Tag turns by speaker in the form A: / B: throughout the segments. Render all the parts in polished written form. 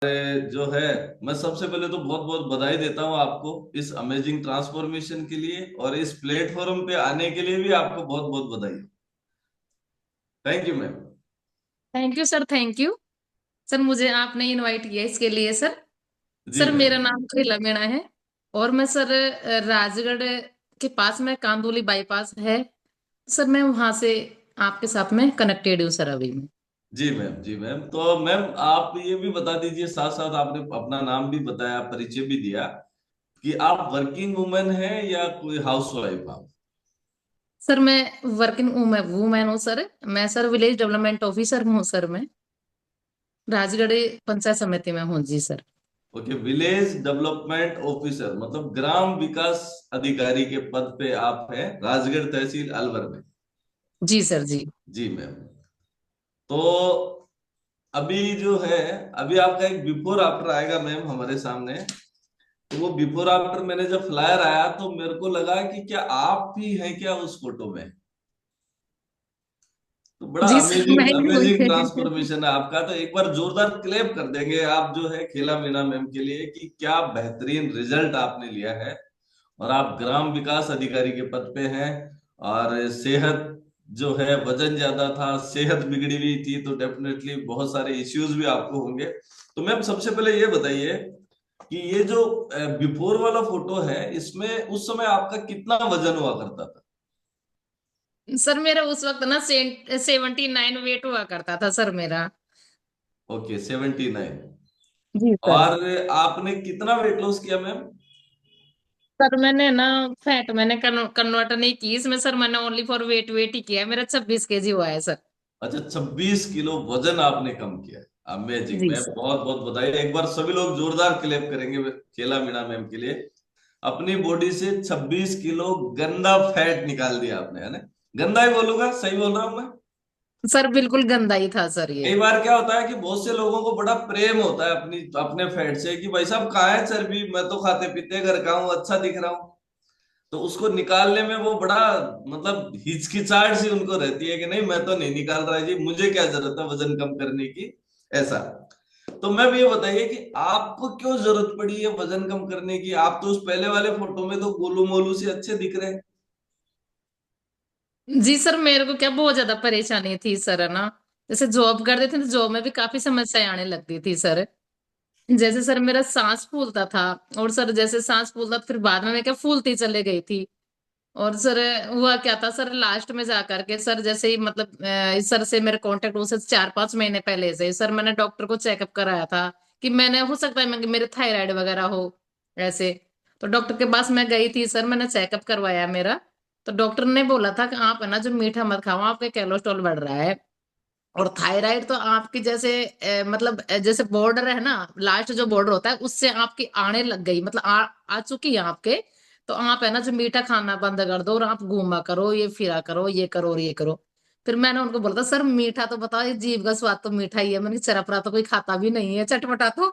A: जो है, मैं सबसे पहले तो बहुत बहुत बधाई देता हूँ आपको इस अमेजिंग ट्रांसफॉर्मेशन के लिए, और इस प्लेटफॉर्म पे आने के लिए भी आपको बहुत बहुत बधाई। Thank you ma'am.
B: Thank you sir, thank you. Sir मुझे आपने इनवाइट किया इसके लिए सर।
A: जी
B: सर
A: मैम।
B: मेरा नाम खिला मीणा है। और मैं सर राजगढ़ के पास में कांदोली बाईपास है। सर मैं वहां से आपके साथ में कनेक्टेड हूँ सर अभी में।
A: जी मैम। जी मैम, तो मैम आप ये भी बता दीजिए, साथ साथ आपने अपना नाम भी बताया, परिचय भी दिया, कि आप वर्किंग वुमेन हैं या कोई हाउस वाइफ आप?
B: सर मैं वर्किंग वूमेन हूँ सर। मैं सर विलेज डेवलपमेंट ऑफिसर हूँ सर। मैं राजगढ़ पंचायत समिति में हूँ जी sir.
A: Okay, village development officer मतलब ग्राम विकास अधिकारी के पद पे आप हैं, राजगढ़ तहसील अलवर में।
B: जी सर जी।
A: जी मैम। तो अभी जो है, अभी आपका एक बिफोर आफ्टर आएगा मैम हमारे सामने। तो वो बिफोर आफ्टर मैंने जब फ्लायर आया तो मेरे को लगा कि क्या आप भी हैं क्या उस फोटो में। तो बड़ा
B: जी सर मैं
A: अमेजिंग
B: ही
A: अमेजिंग
B: हुई।
A: ट्रांसफॉर्मेशन है आपका। तो एक बार जोरदार क्लेप कर देंगे आप जो है खेला मीना मैम के लिए, कि क्या बेहतरीन रिजल्ट आपने लिया है। और आप ग्राम विकास अधिकारी के पद पे हैं। और सेहत जो है, वजन ज्यादा था, सेहत बिगड़ी हुई थी, तो डेफिनेटली बहुत सारे इश्यूज भी आपको होंगे। तो मैम सबसे पहले ये बताइए कि ये जो बिफोर वाला फोटो है, इसमें उस समय आपका कितना वजन हुआ करता था?
B: सर मेरा उस वक्त ना 79 वेट हुआ करता था सर मेरा।
A: ओके, 79।
B: जी सर।
A: और आपने कितना वेट लॉस किया मैम?
B: सर मैंने ना फैट मैंने कन्वर्ट नहीं की इसमें सर। मैंने ओनली फॉर वेट ही किया है। मेरा 26 केजी हुआ है सर।
A: अच्छा, 26 किलो वजन आपने कम किया है। अमेजिंग
B: जी
A: मैम,
B: सर।
A: बहुत बहुत बधाई। एक बार सभी लोग जोरदार क्लैप करेंगे खेला मीणा मैम के लिए। अपनी बॉडी से 26 किलो गंदा फैट निकाल दिया आपने, है ना? गंदा ही बोलूंगा, सही बोल रहा हूं मैं?
B: सर बिल्कुल गंदा ही था सर ये।
A: कई बार क्या होता है कि बहुत से लोगों को बड़ा प्रेम होता है अपनी अपने फैट से, कि भाई साहब कहाँ है चर्बी, मैं तो खाते पीते घर का हूँ, अच्छा दिख रहा हूँ। तो उसको निकालने में वो बड़ा मतलब हिचकिचाहट सी उनको रहती है कि नहीं, मैं तो नहीं निकाल रहा जी, मुझे क्या जरूरत है वजन कम करने की, ऐसा। तो मैम ये बताइए कि आपको क्यों जरूरत पड़ी है वजन कम करने की? आप तो उस पहले वाले फोटो में तो गोलू मोलू से अच्छे दिख रहे हैं।
B: जी सर मेरे को क्या बहुत ज्यादा परेशानी थी सर, है ना। जैसे जॉब करते थे तो जॉब में भी काफी समस्याएं आने लगती थी सर। जैसे सर मेरा सांस फूलता था। और सर जैसे सांस फूलता फिर बाद में मैं क्या फूलती चले गई थी। और सर हुआ क्या था सर, लास्ट में जा करके सर जैसे ही मतलब इस सर से मेरे कांटेक्ट हुआ से 4-5 महीने पहले से सर मैंने डॉक्टर को चेकअप कराया था कि मैंने हो सकता है मेरे थायराइड वगैरह हो ऐसे। तो डॉक्टर के पास मैं गई थी सर, मैंने चेकअप करवाया मेरा। तो डॉक्टर ने बोला था कि आप है ना जो मीठा मत खाओ, आपका कोलेस्ट्रॉल बढ़ रहा है। और थायराइड तो आपकी जैसे मतलब जैसे बॉर्डर है ना, लास्ट जो बॉर्डर होता है उससे आपकी आने लग गई, मतलब आ चुकी है आपके। तो आप है ना जो मीठा खाना बंद कर दो और आप घूमा करो, ये फिरा करो, ये करो और ये करो। फिर मैंने उनको बोला था सर मीठा तो बताओ, ये जीभ का स्वाद तो मीठा ही है। मैंने कहा, चरपरा तो कोई खाता भी नहीं है, चटपटा तो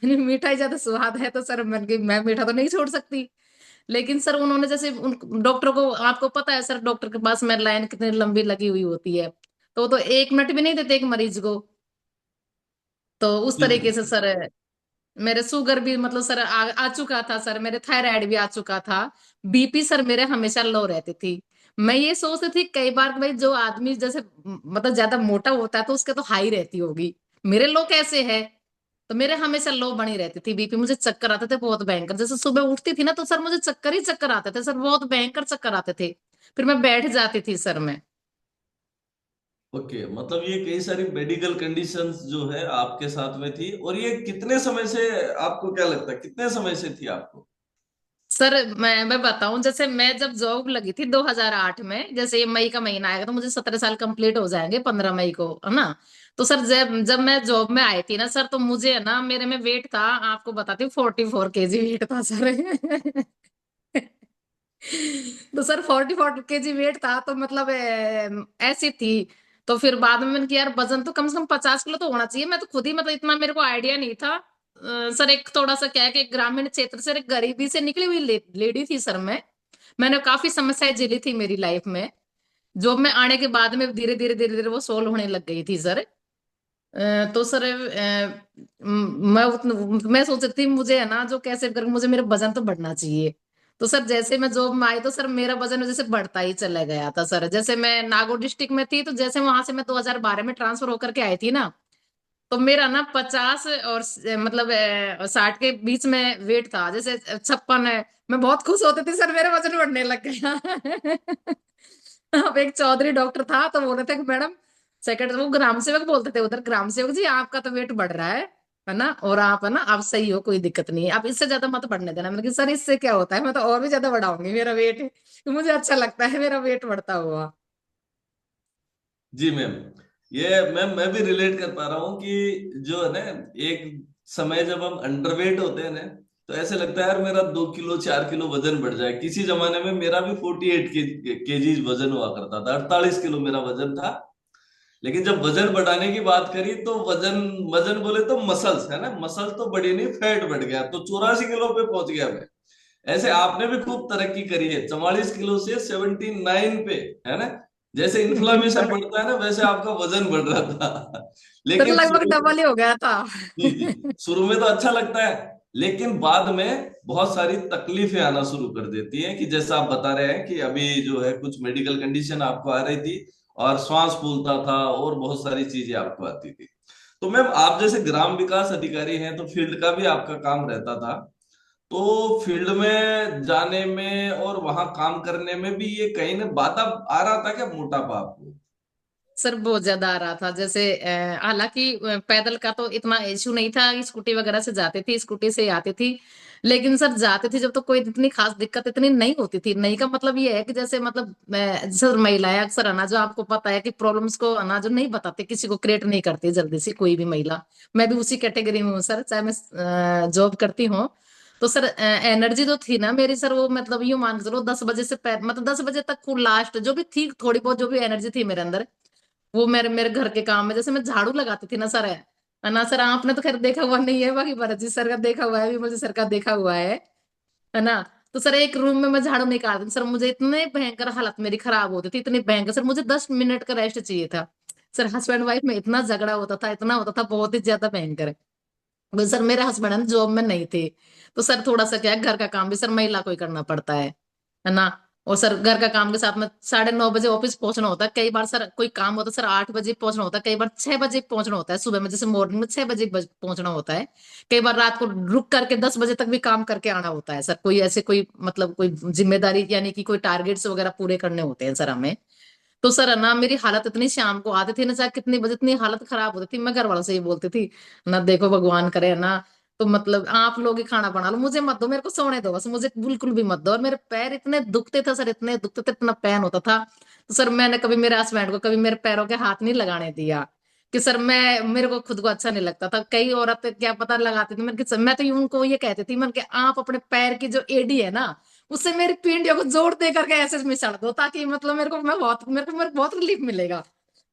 B: मीठा ही ज्यादा स्वाद है। तो सर मैंने कहा, मैं मीठा तो नहीं छोड़ सकती। लेकिन सर उन्होंने जैसे उन डॉक्टर को, आपको पता है सर डॉक्टर के पास में लाइन कितनी लंबी लगी हुई होती है। तो वो तो 1 मिनट भी नहीं देते एक मरीज को। तो उस
A: जी
B: तरीके से
A: जी।
B: सर मेरे शुगर भी मतलब सर आ चुका था सर, मेरे थायराइड भी आ चुका था। बीपी सर मेरे हमेशा लो रहती थी। मैं ये सोचती थी कई बार कि भाई जो आदमी जैसे मतलब ज्यादा मोटा होता है तो उसके तो हाई रहती होगी, मेरे लो कैसे है। तो मेरे हमेशा लो बनी रहती थी बीपी, मुझे चक्कर आते थे बहुत भयंकर। जैसे सुबह उठती थी ना तो सर मुझे चक्कर ही चक्कर आते थे सर, बहुत भयंकर चक्कर आते थे। फिर मैं बैठ जाती थी सर मैं।
A: ओके, मतलब ये कई सारी मेडिकल कंडीशंस जो है आपके साथ में थी, और ये कितने समय से, आपको क्या लगता है कितने समय से थी आपको?
B: सर मैं बताऊं, जैसे मैं जब जॉब लगी थी 2008 में, जैसे ये मई का महीना आएगा तो मुझे 17 साल कंप्लीट हो जाएंगे 15 मई को, है ना। तो सर जब जब मैं जॉब में आई थी ना सर, तो मुझे है ना मेरे में वेट था, आपको बताती हूँ 44 केजी वेट था सर। तो सर 44 केजी वेट था तो मतलब ऐसी थी। तो फिर बाद में मैंने किया यार वजन तो कम से कम 50 किलो तो होना चाहिए। मैं तो खुद ही मतलब इतना मेरे को आइडिया नहीं था। सर एक थोड़ा सा क्या है कि ग्रामीण क्षेत्र से, एक गरीबी से निकली हुई लेडी थी सर मैं। मैंने काफी समस्याएं झेली थी मेरी लाइफ में। जॉब में आने के बाद में धीरे धीरे धीरे धीरे वो सोल्व होने लग गई थी सर। तो सर मैं सोच रही थी मुझे है ना जो कैसे कर मुझे मेरा वजन तो बढ़ना चाहिए। तो सर जैसे मैं जॉब में आई तो सर मेरा वजन जैसे बढ़ता ही चला गया था सर। जैसे मैं नागौर डिस्ट्रिक्ट में थी तो जैसे वहां से मैं 2012 में ट्रांसफर होकर के आई थी ना, तो मेरा ना 50 और मतलब 60 के बीच में वेट था, जैसे 56 है। मैं बहुत खुश होती थी सर मेरा वजन बढ़ने लग गया। अब एक चौधरी डॉक्टर था तो बोल रहे थे कि मैडम, सेकंड वो ग्राम सेवक बोलते थे उधर, ग्राम सेवक जी आपका तो वेट बढ़ रहा है ना, और आप है ना आप सही हो, कोई दिक्कत नहीं है, आप इससे ज्यादा मत बढ़ने देना। मैंने कहा सर इससे क्या होता है, मैं तो और भी ज्यादा बढ़ाऊंगी मेरा वेट, मुझे अच्छा लगता है मेरा वेट बढ़ता हुआ।
A: जी मैम, ये मैम मैं भी रिलेट कर पा रहा हूँ कि जो है ना, एक समय जब हम अंडरवेट होते हैं ना, तो ऐसे लगता है यार मेरा 2 किलो 4 किलो वजन बढ़ जाए। किसी जमाने में मेरा भी 48 केजीज वजन हुआ करता था, 48 किलो मेरा वजन था। लेकिन जब वजन बढ़ाने की बात करी तो वजन, वजन बोले तो मसल्स है ना, मसल तो बढ़ी नहीं, फैट बढ़ गया, तो 84 किलो पे पहुंच गया मैं। ऐसे आपने भी खूब तरक्की करी है, 44 किलो से 79 पे, है ना। जैसे
B: जी
A: इन्फ्लामेशन
B: सर।
A: बढ़ता है ना, वैसे आपका वजन बढ़ रहा था।
B: सर
A: लेकिन
B: लगभग
A: शुरू,
B: डबल ही हो गया था।
A: जी जी, शुरू में तो अच्छा लगता है, लेकिन बाद में बहुत सारी तकलीफें आना शुरू कर देती हैं, कि जैसा आप बता रहे हैं कि अभी जो है कुछ मेडिकल कंडीशन आपको आ रही थी, और श्वास फूलता था, और बहुत सारी चीजें आपको आती थी। तो मैम आप जैसे ग्राम विकास अधिकारी हैं, तो फील्ड का भी आपका काम रहता था, तो फील्ड में जाने में और वहां काम करने में भी ये कहीं ना बाधा आ रहा था क्या, मोटापा आपको?
B: सर बहुत ज्यादा आ रहा था, जैसे हालांकि पैदल का तो इतना इशू नहीं था, स्कूटी वगैरह से जाती थी, स्कूटी से ही आती थी। लेकिन सर जाते थे जब तो कोई इतनी खास दिक्कत इतनी नहीं होती थी। नहीं का मतलब ये है कि जैसे मतलब सर महिलाएं अक्सर है ना, जो आपको पता है कि प्रॉब्लम्स को है ना जो नहीं बताते, किसी को क्रिएट नहीं करती जल्दी से कोई भी महिला। मैं भी उसी कैटेगरी में हूँ सर, चाहे मैं जॉब करती हूँ। तो सर एनर्जी तो थी ना मेरी सर, वो मतलब यूं मान के चलो 10 बजे से मतलब 10 बजे तक को लास्ट जो भी थी, थोड़ी बहुत जो भी एनर्जी थी मेरे अंदर, वो मेरे मेरे घर के काम में जैसे मैं झाड़ू लगाती थी ना सर, है ना सर, आपने तो खैर देखा हुआ नहीं है, बाकी भरत जी सर का देखा हुआ है, विमल जी सर का देखा हुआ है ना। तो सर एक रूम में मैं झाड़ू नहीं काटती थी सर, मुझे इतने भयंकर हालत मेरी खराब होती थी, इतनी भयंकर सर, मुझे 10 मिनट का रेस्ट चाहिए था। सर हस्बैंड वाइफ में इतना झगड़ा होता था, इतना होता था, बहुत ही ज्यादा भयंकर। बस सर मेरे हस्बैंड जॉब में नहीं थे, तो सर थोड़ा सा क्या है, घर का काम भी सर महिला को ही करना पड़ता है ना। और सर घर का काम के साथ में 9:30 बजे ऑफिस पहुंचना होता है, कई बार सर कोई काम होता है सर 8 बजे पहुंचना होता है, कई बार 6 बजे पहुंचना होता है सुबह में, जैसे मॉर्निंग में 6 बजे पहुंचना होता है। कई बार रात को रुक करके 10 बजे तक भी काम करके आना होता है सर, कोई ऐसे कोई मतलब कोई जिम्मेदारी यानी कि कोई टारगेट्स वगैरह पूरे करने होते हैं सर हमें। तो सर है ना मेरी हालत इतनी शाम को आती थी ना, चाहे कितनी बजे, इतनी हालत खराब होती थी, मैं घर वालों से ही बोलती थी ना, देखो भगवान करे ना, तो मतलब आप लोग ही खाना बना लो, मुझे मत दो, मेरे को सोने दो बस, मुझे बिल्कुल भी मत दो। और मेरे पैर इतने दुखते थे सर, इतने दुखते थे, इतना पेन होता था। तो सर मैंने कभी मेरे हस्बैंड को कभी मेरे पैरों के हाथ नहीं लगाने दिया, कि सर मैं मेरे को खुद को अच्छा नहीं लगता था। कई औरतें क्या पता लगाती थी, मैं तो उनको ये कहती थी, मैं कि आप अपने पैर की जो एड़ी है ना, उससे मेरी पीढ़ियों को जोड़ दे करके ऐसे मिसाल दो, ताकि मतलब मेरे को बहुत रिलीफ मिलेगा।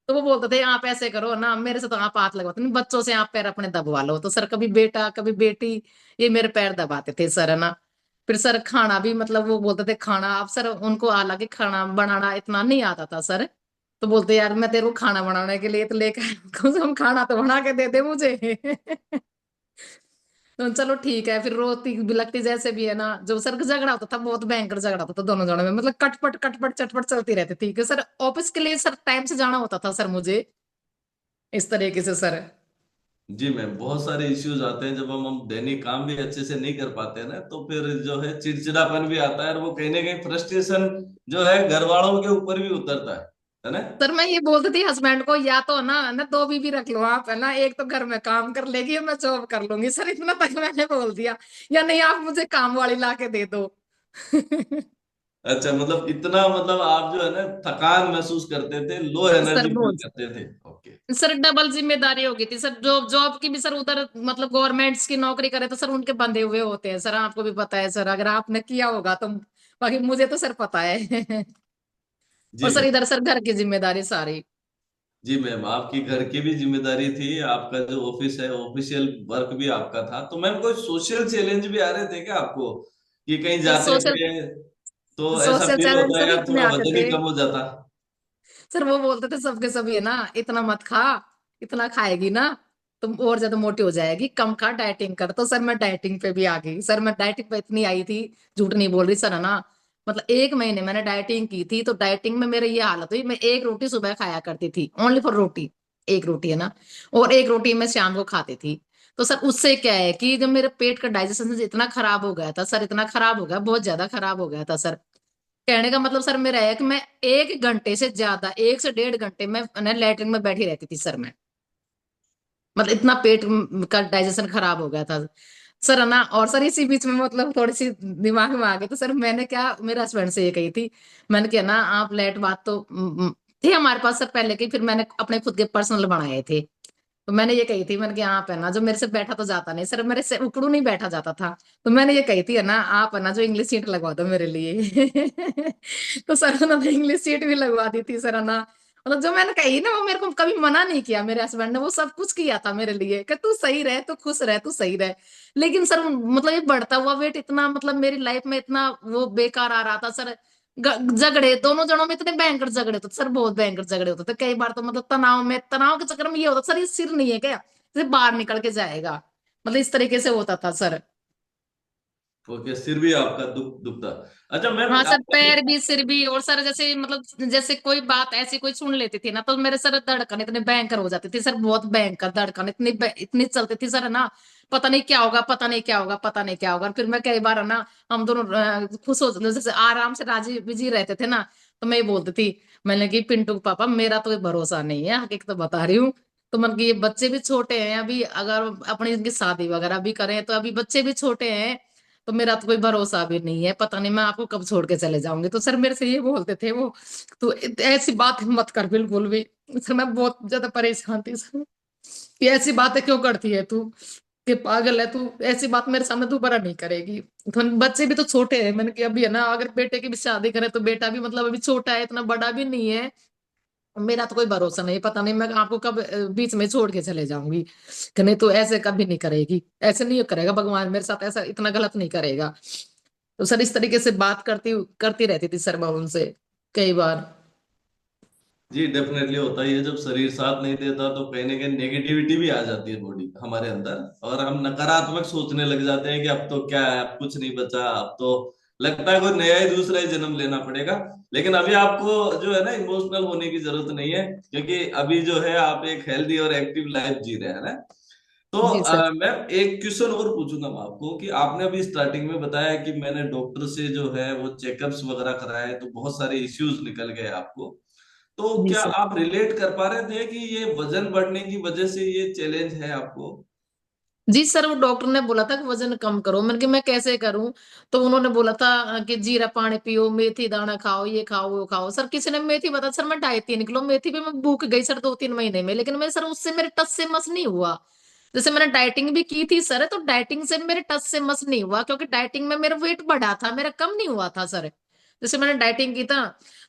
B: तो वो बोलते थे आप ऐसे करो ना, मेरे से तो आप हाथ लगवाते नहीं, बच्चों से आप पैर अपने दबवा लो। तो सर कभी बेटा कभी बेटी, ये मेरे पैर दबाते थे सर, है ना। फिर सर खाना भी मतलब वो बोलते थे खाना, अब सर उनको हालांकि खाना बनाना इतना नहीं आता था सर, तो बोलते यार मैं तेरे को खाना बनाने के लिए तो लेकर कम से कम खाना तो बना के दे दे मुझे। तो चलो ठीक है, फिर रोती बिलकती जैसे भी है ना, जो सर का झगड़ा होता था बहुत भयंकर झगड़ा होता था दोनों जनों में, मतलब कटपट कटपट चटपट चलती रहती थी कि सर ऑफिस के लिए सर टाइम से जाना होता था सर मुझे, इस तरीके से सर।
A: जी मैम, बहुत सारे इश्यूज आते हैं जब हम दैनिक काम भी अच्छे से नहीं कर पाते हैं ना, तो फिर जो है चिड़चिड़ापन भी आता है, और वो कहीं ना कहीं फ्रस्ट्रेशन जो है घर वालों के ऊपर भी उतरता है ना।
B: सर मैं ये बोलती थी हस्बैंड को, या तो ना ना दो बीवी रख लो आप, है ना, एक तो घर में काम कर लेगी और मैं जॉब कर लूंगी सर, इतना तक मैंने बोल दिया, या नहीं आप मुझे काम वाली ला के दे दो।
A: अच्छा, मतलब इतना, मतलब आप जो है ना थकान महसूस करते थे, लो
B: सर
A: एनर्जी फील
B: बहुत
A: करते थे। ओके।
B: सर डबल जिम्मेदारी हो गई थी सर, जॉब जॉब की भी सर, उधर मतलब गवर्नमेंट्स की नौकरी करे तो सर उनके बंधे हुए होते हैं सर, आपको भी पता है सर, अगर आपने किया होगा तो, बाकी मुझे तो सर पता है। और
A: जी
B: सर
A: मैम।
B: इधर सर घर की जिम्मेदारी सारी।
A: जी मैम, आपकी घर की भी जिम्मेदारी थी, आपका जो ऑफिस है ऑफिशियल वर्क भी आपका था, तो मैम कोई सोशल चैलेंज भी आ रहे थे क्या आपको, कि कहीं
B: सर
A: जाते
B: सोशल
A: थे तो ऐसा
B: सोशल
A: फील
B: चैलेंज
A: होता है
B: सर
A: यार
B: इतने
A: थोड़ा
B: आते
A: वजन ही
B: थे
A: कम हो जाता?
B: सर, वो बोलते थे सबके सभी है ना, इतना मत खा, इतना खाएगी ना तुम और ज्यादा मोटी हो जाएगी, कम खा, डाइटिंग कर। तो सर मैं डाइटिंग पे भी आ गई सर, मैं डाइटिंग पे इतनी आई थी, झूठ नहीं बोल रही सर, है ना। मतलब 1 महीने मैंने डाइटिंग की थी, तो डाइटिंग में मेरी ये हालत हुई, मैं एक रोटी सुबह खाया करती थी, ओनली फॉर रोटी, एक रोटी, है ना, और एक रोटी मैं शाम को खाती थी। तो सर उससे क्या है कि जब मेरे पेट का डाइजेशन इतना खराब हो गया था सर, इतना खराब हो गया, बहुत ज्यादा खराब हो गया था सर। कहने का मतलब सर मेरा है कि मैं 1 घंटे से ज्यादा, 1 से 1.5 घंटे में लैट्रिन में बैठी रहती थी सर मैं। मतलब इतना पेट का डाइजेशन खराब हो गया था सर, है ना। और सर इसी बीच में मतलब थोड़ी सी दिमाग में आ गई, तो सर मैंने क्या, मेरे हस्बैंड से ये कही थी, मैंने किया ना आप लेट बात तो थे हमारे पास सर पहले की, फिर मैंने अपने खुद के पर्सनल बनाए थे। तो मैंने ये कही थी, मैंने कि आप है ना जो मेरे से बैठा तो जाता नहीं सर, मेरे से उकड़ू नहीं बैठा जाता था। तो मैंने ये कही थी, है ना आप है ना जो इंग्लिश सीट लगवा दो मेरे लिए। तो सर उन्होंने इंग्लिश सीट भी लगवा दी थी सर, है ना। मतलब जो मैंने कही ना वो मेरे को कभी मना नहीं किया, मेरे हस्बैंड ने वो सब कुछ किया था मेरे लिए कि तू सही रहे, तू खुश रहे, तू सही रहे। लेकिन सर मतलब ये बढ़ता हुआ वेट इतना, मतलब मेरी लाइफ में इतना वो बेकार आ रहा था सर। झगड़े दोनों जनों में इतने भयंकर झगड़े होते थे सर, बहुत भयंकर झगड़े होते थे कई बार। तो मतलब तनाव में, तनाव के चक्कर में ये होता सर, ये सिर नहीं है क्या, जैसे बाहर निकल के जाएगा, मतलब इस तरीके से होता था सर।
A: ओके, सिर भी आपका दुखता। अच्छा मैम,
B: हाँ सर,
A: आपने
B: पैर भी, सिर भी, और सर जैसे मतलब जैसे कोई बात ऐसी कोई सुन लेती थी ना, तो मेरे सर धड़कन इतने भयंकर हो जाती थी सर, बहुत भयंकर धड़कन इतनी इतनी चलती थी सर, है ना। पता नहीं क्या होगा, पता नहीं क्या होगा, पता नहीं क्या होगा। फिर मैं कई बार है ना, हम दोनों खुश हो, जैसे आराम से राजी बिजी रहते थे ना, तो मैं ये बोलती थी, मैंने कि पिंटू पापा मेरा तो भरोसा नहीं है, हकीकत तो बता रही हूँ। तो मन की ये बच्चे भी छोटे हैं अभी, अगर अपनी इनकी शादी वगैरह भी करें तो अभी बच्चे भी छोटे हैं, तो मेरा तो कोई भरोसा भी नहीं है, पता नहीं मैं आपको कब छोड़ के चले जाऊंगी। तो सर मेरे से ये बोलते थे वो, तो ऐसी बात मत कर बिल्कुल भी। सर मैं बहुत ज्यादा परेशान थी सर, कि ऐसी बातें क्यों करती है तू, कि पागल है तू, ऐसी बात मेरे सामने दोबारा नहीं करेगी। तो बच्चे भी तो छोटे हैं, मैंने कहा अभी है ना, अगर बेटे की भी शादी करे तो बेटा भी मतलब अभी छोटा है, इतना बड़ा भी नहीं है। मेरा तो कोई भरोसा नहीं, पता नहीं मैं आपको कब बीच में छोड़ के चले जाऊंगी। कि नहीं तो ऐसे कभी नहीं करेगी, ऐसे नहीं करेगा भगवान मेरे साथ, ऐसा इतना गलत नहीं करेगा। तो सर इस तरीके से बात करती करती रहती थी सर मैं उनसे कई बार।
A: जी डेफिनेटली होता ही है, जब शरीर साथ नहीं देता तो कहीं ना कहीं नेगेटिविटी भी आ जाती है बॉडी हमारे अंदर, और हम नकारात्मक सोचने लग जाते हैं कि अब तो क्या है, अब कुछ नहीं बचा, अब तो लगता है कोई नया ही दूसरा ही जन्म लेना पड़ेगा। लेकिन अभी आपको जो है ना इमोशनल होने की जरूरत नहीं है, क्योंकि अभी जो है आप एक हेल्दी और एक्टिव लाइफ जी रहे हैं ना। तो
B: जी सर।
A: मैं एक क्वेश्चन और पूछूंगा मैं आपको कि आपने अभी स्टार्टिंग में बताया कि मैंने डॉक्टर से जो है वो चेकअप्स वगैरह कराए तो बहुत सारे इश्यूज निकल गए आपको। तो
B: जी
A: क्या
B: सर।
A: आप रिलेट कर पा रहे थे कि ये वजन बढ़ने की वजह से ये चैलेंज है आपको?
B: जी सर, वो डॉक्टर ने बोला था कि वजन कम करो, मैंने कि मैं कैसे करूं। तो उन्होंने बोला था कि जीरा पानी पियो, मेथी दाना खाओ, ये खाओ वो खाओ। सर किसी ने मेथी बता, सर मैं 2.5-3 किलो मेथी पे मैं भूख गई सर 2-3 महीने में, लेकिन मैं सर उससे मेरे टस से मस नहीं हुआ। जैसे मैंने डाइटिंग भी की थी सर, तो डाइटिंग से मेरे टच से मस नहीं हुआ, क्योंकि डाइटिंग में मेरा वेट बढ़ा था, मेरा कम नहीं हुआ था सर। जैसे मैंने डाइटिंग की था